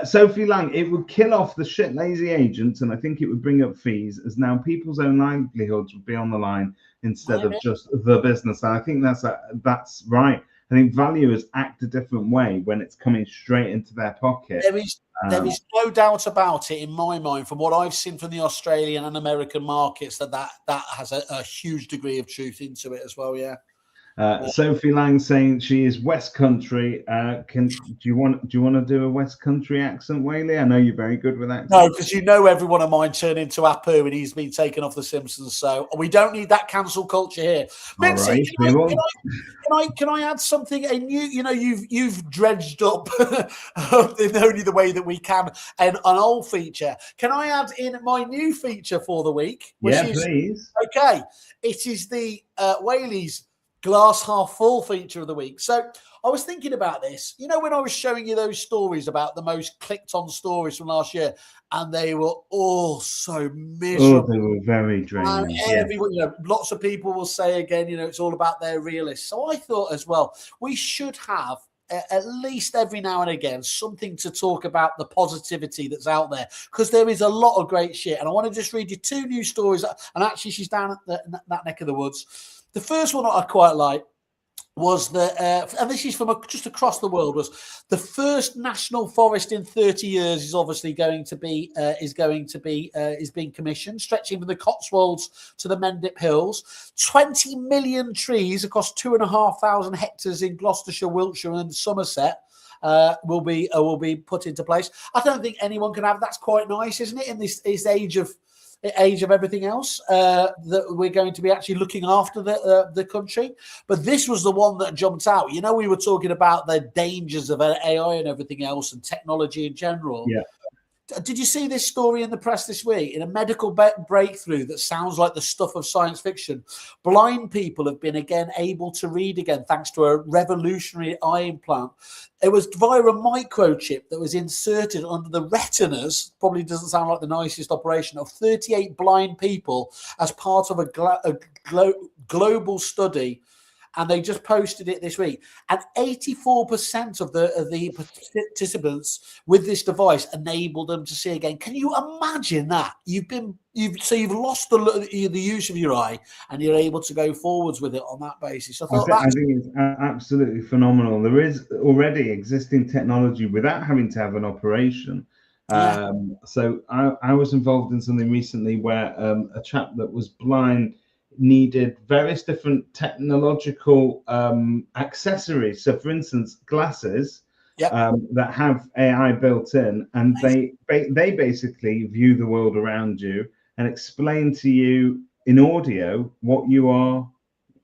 Sophie Lang, it would kill off the shit lazy agents, and I think it would bring up fees, as now people's own livelihoods would be on the line instead of just the business. And I think that's right. I think valuers act a different way when it's coming straight into their pocket. There is no doubt about it in my mind, from what I've seen from the Australian and American markets, that has a huge degree of truth into it as well. Yeah. Sophie Lang saying she is West Country. Do you want to do a West Country accent, Whaley? I know you're very good with accents. No, because every one of mine turned into Apu and he's been taken off The Simpsons. So we don't need that cancel culture here. Mincy, can I add something? A new, you've dredged up in only the way that we can an old feature. Can I add in my new feature for the week? Please. Okay, it is the Whaley's glass half full feature of the week. So I was thinking about this, when I was showing you those stories about the most clicked on stories from last year, and they were all so miserable. Oh, they were very draining. And lots of people will say again, it's all about their realists. So I thought as well, we should have at least every now and again something to talk about the positivity that's out there, because there is a lot of great shit. And I want to just read you two news stories, and actually she's down at that neck of the woods. The first one that I quite like was and this is from just across the world, was the first national forest in 30 years is obviously is being commissioned, stretching from the Cotswolds to the Mendip Hills. 20 million trees across 2,500 hectares in Gloucestershire, Wiltshire, and Somerset will be put into place. I don't think anyone can have. That's quite nice, isn't it? In this age of everything else, that we're going to be actually looking after the country. But this was the one that jumped out. We were talking about the dangers of AI and everything else and technology in general. Yeah. Did you see this story in the press this week? In a medical breakthrough that sounds like the stuff of science fiction, blind people have been again able to read again thanks to a revolutionary eye implant. It was via a microchip that was inserted under the retinas, probably doesn't sound like the nicest operation, of 38 blind people as part of a global study. And they just posted it this week. And 84% of the participants with this device enabled them to see again. Can you imagine that? You've lost the use of your eye, and you're able to go forwards with it on that basis. I think it's absolutely phenomenal. There is already existing technology without having to have an operation. Yeah. So I was involved in something recently where a chap that was blind needed various different technological accessories. So, for instance, glasses that have AI built in, and they basically view the world around you and explain to you in audio what you are,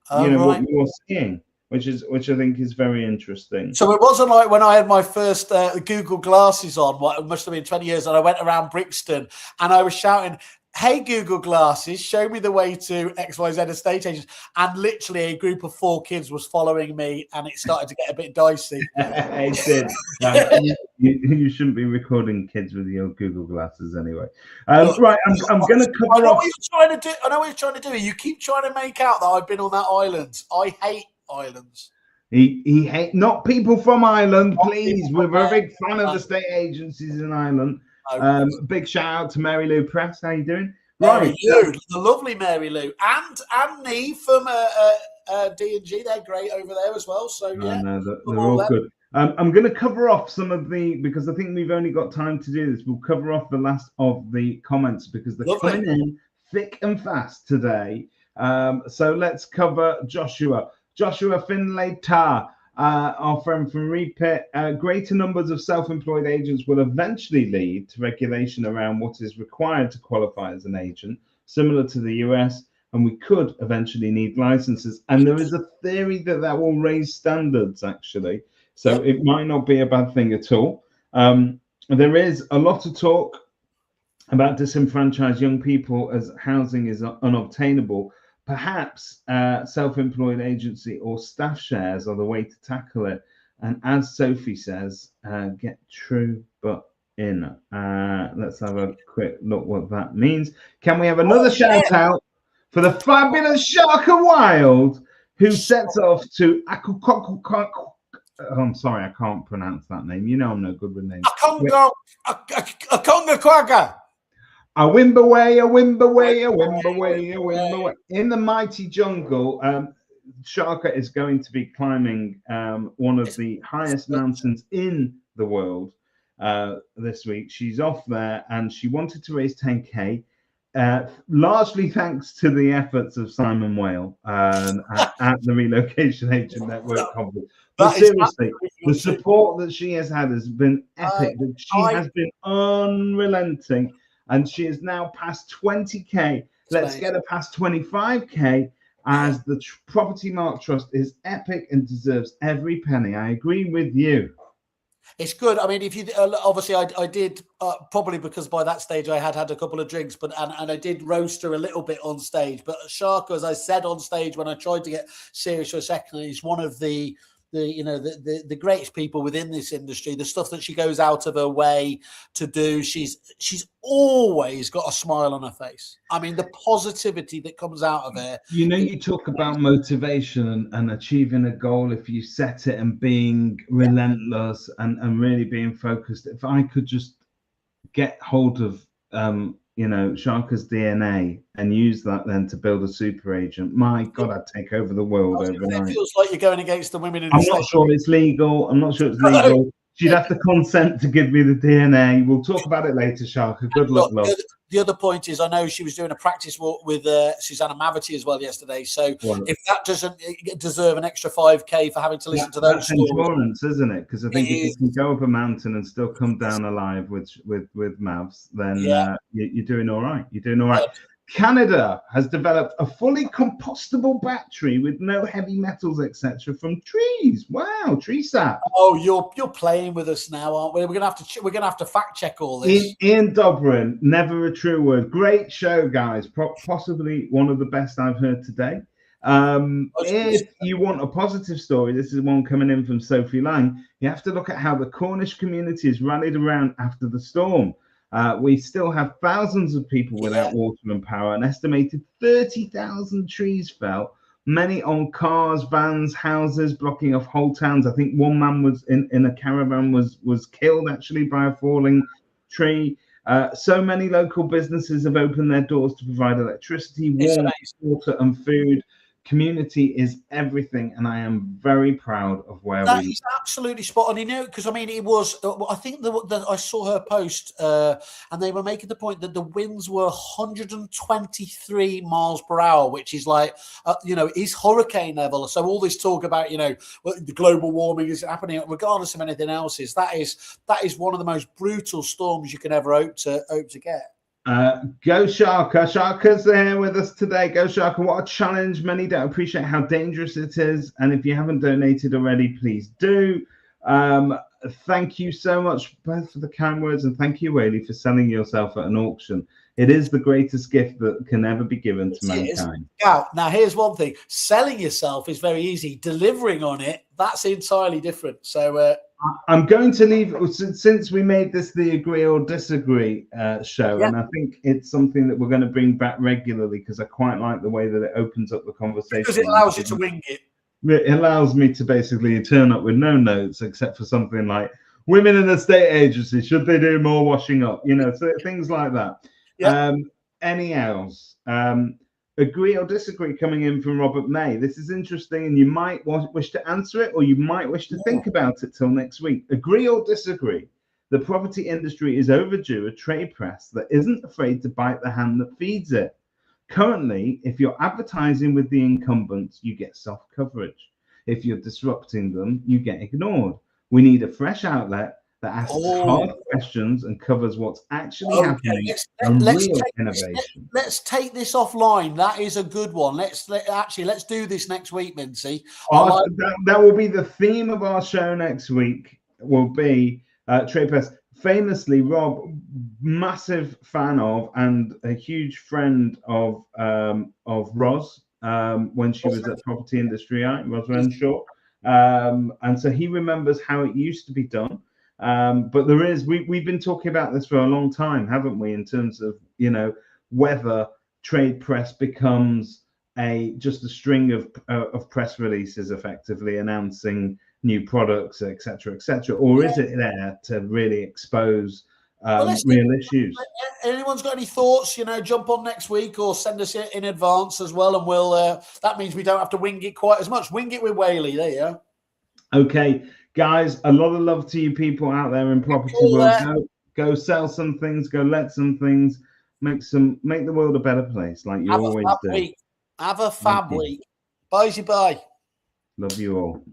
what you are seeing, which I think is very interesting. So it wasn't like when I had my first Google glasses on, what it must have been 20 years, and I went around Brixton and I was shouting, "Hey, Google glasses, show me the way to XYZ estate agents." And literally a group of 4 kids was following me, and it started to get a bit dicey. It did. You shouldn't be recording kids with your Google glasses anyway. Look, Right, I'm going to cover off. I know what you're trying to do. You keep trying to make out that I've been on that island. I hate islands. He hate not people from Ireland, please. We're a big fan of the state agencies in Ireland. Big shout out to Mary Lou Press. How you doing? Mary Lou, the lovely Mary Lou, and Nee from D&G. They're great over there as well. So yeah, no, they're all good. I'm going to cover off some of because I think we've only got time to do this. We'll cover off the last of the comments because they're coming in thick and fast today. So let's cover Joshua Finlay Tar, our friend from Repit. Greater numbers of self-employed agents will eventually lead to regulation around what is required to qualify as an agent, similar to the US, and we could eventually need licenses. And there is a theory that will raise standards, actually. So it might not be a bad thing at all. There is a lot of talk about disenfranchised young people as housing is unobtainable. Perhaps self-employed agency or staff shares are the way to tackle it. And as Sophie says, get true but in. Let's have a quick look what that means. Can we have another shout out for the fabulous Sharka Wild, who sets off to I'm sorry, I can't pronounce that name. You know I'm no good with names. A conga quagga. A Wimbaway. In the mighty jungle, Sharka is going to be climbing one of the highest mountains in the world this week. She's off there and she wanted to raise 10K, largely thanks to the efforts of Simon Whale at the Relocation Agent Network Conference. But seriously, the support that she has had has been epic. She has been unrelenting. And she is now past 20K. Let's get her past 25K as the Property Mark Trust is epic and deserves every penny. I agree with you. It's good. I mean, if you obviously, I did probably because by that stage I had a couple of drinks, but and I did roast her a little bit on stage. But Sharka, as I said on stage when I tried to get serious for a second, is one of the greatest people within this industry. The stuff that she goes out of her way to do, she's always got a smile on her face. I mean, the positivity that comes out of her. You know, you talk about motivation and achieving a goal if you set it and being relentless and really being focused. If I could just get hold of Sharka's DNA and use that then to build a super agent, my God, I'd take over the world overnight. It feels like you're going against the women in I'm not sure it's legal. She'd have to consent to give me the DNA. We'll talk about it later, Sharka. Good luck, love. The other point is, I know she was doing a practice walk with Susanna Mavity as well yesterday. So if that doesn't deserve an extra 5K for having to listen to those stories, endurance, isn't it? Because I think if you can go up a mountain and still come down alive with Mavs, then you're doing all right. You're doing all right. Canada has developed a fully compostable battery with no heavy metals, etc., from trees. Wow, tree sap. Oh, you're playing with us now, aren't we? We're gonna have to fact check all this. Ian Dobrin, never a true word. Great show, guys. Possibly one of the best I've heard today. If you want a positive story, this is one coming in from Sophie Lang. You have to look at how the Cornish community has rallied around after the storm. We still have thousands of people without water and power. An estimated 30,000 trees fell, many on cars, vans, houses, blocking off whole towns. I think one man was in a caravan was killed actually by a falling tree. So many local businesses have opened their doors to provide electricity, warmth, water and food. Community is everything, and I am very proud of where that is absolutely spot on. You know, because I mean, it was. I think that I saw her post, and they were making the point that the winds were 123 miles per hour, which is like, is hurricane level. So all this talk about, the global warming is happening, regardless of anything else, that is one of the most brutal storms you can ever hope to get. Go Sharka. Sharka's there with us today. Go Sharka. What a challenge. Many don't appreciate how dangerous it is. And if you haven't donated already, please do. Thank you so much both for the kind words, and thank you, Whaley, for selling yourself at an auction. It is the greatest gift that can ever be given to mankind. Now, here's one thing. Selling yourself is very easy. Delivering on it, that's entirely different. So I'm going to leave, since we made this the agree or disagree show, and I think it's something that we're going to bring back regularly because I quite like the way that it opens up the conversation. Because it allows you to wing it. It allows me to basically turn up with no notes except for something like women in the state agency, should they do more washing up? You know, so things like that. Yeah. Any else? Agree or disagree coming in from Robert May. This is interesting, and you might wish to answer it, or you might wish to think about it till next week. Agree or disagree? The property industry is overdue a trade press that isn't afraid to bite the hand that feeds it. Currently, if you're advertising with the incumbents, you get soft coverage. If you're disrupting them, you get ignored. We need a fresh outlet that asks hard questions and covers what's actually happening and real innovation. Let's take this offline. That is a good one. Let's do this next week, Mincy. That will be the theme of our show next week. Will be trade press. Famously, Rob, massive fan of and a huge friend of Ros when she was at Property Industry Eye, Ros Renshaw, and so he remembers how it used to be done. But we've been talking about this for a long time, haven't we? In terms of whether trade press becomes just a string of press releases, effectively announcing new products, etc., or is it there to really expose real issues? Anyone's got any thoughts? Jump on next week or send us in advance as well, and we'll. That means we don't have to wing it quite as much. Wing it with Whaley. There you go. Okay, guys, a lot of love to you people out there in property world. Go sell some things. Go let some things. Make the world a better place, like you always do. Have a fab week. Bye. Love you all.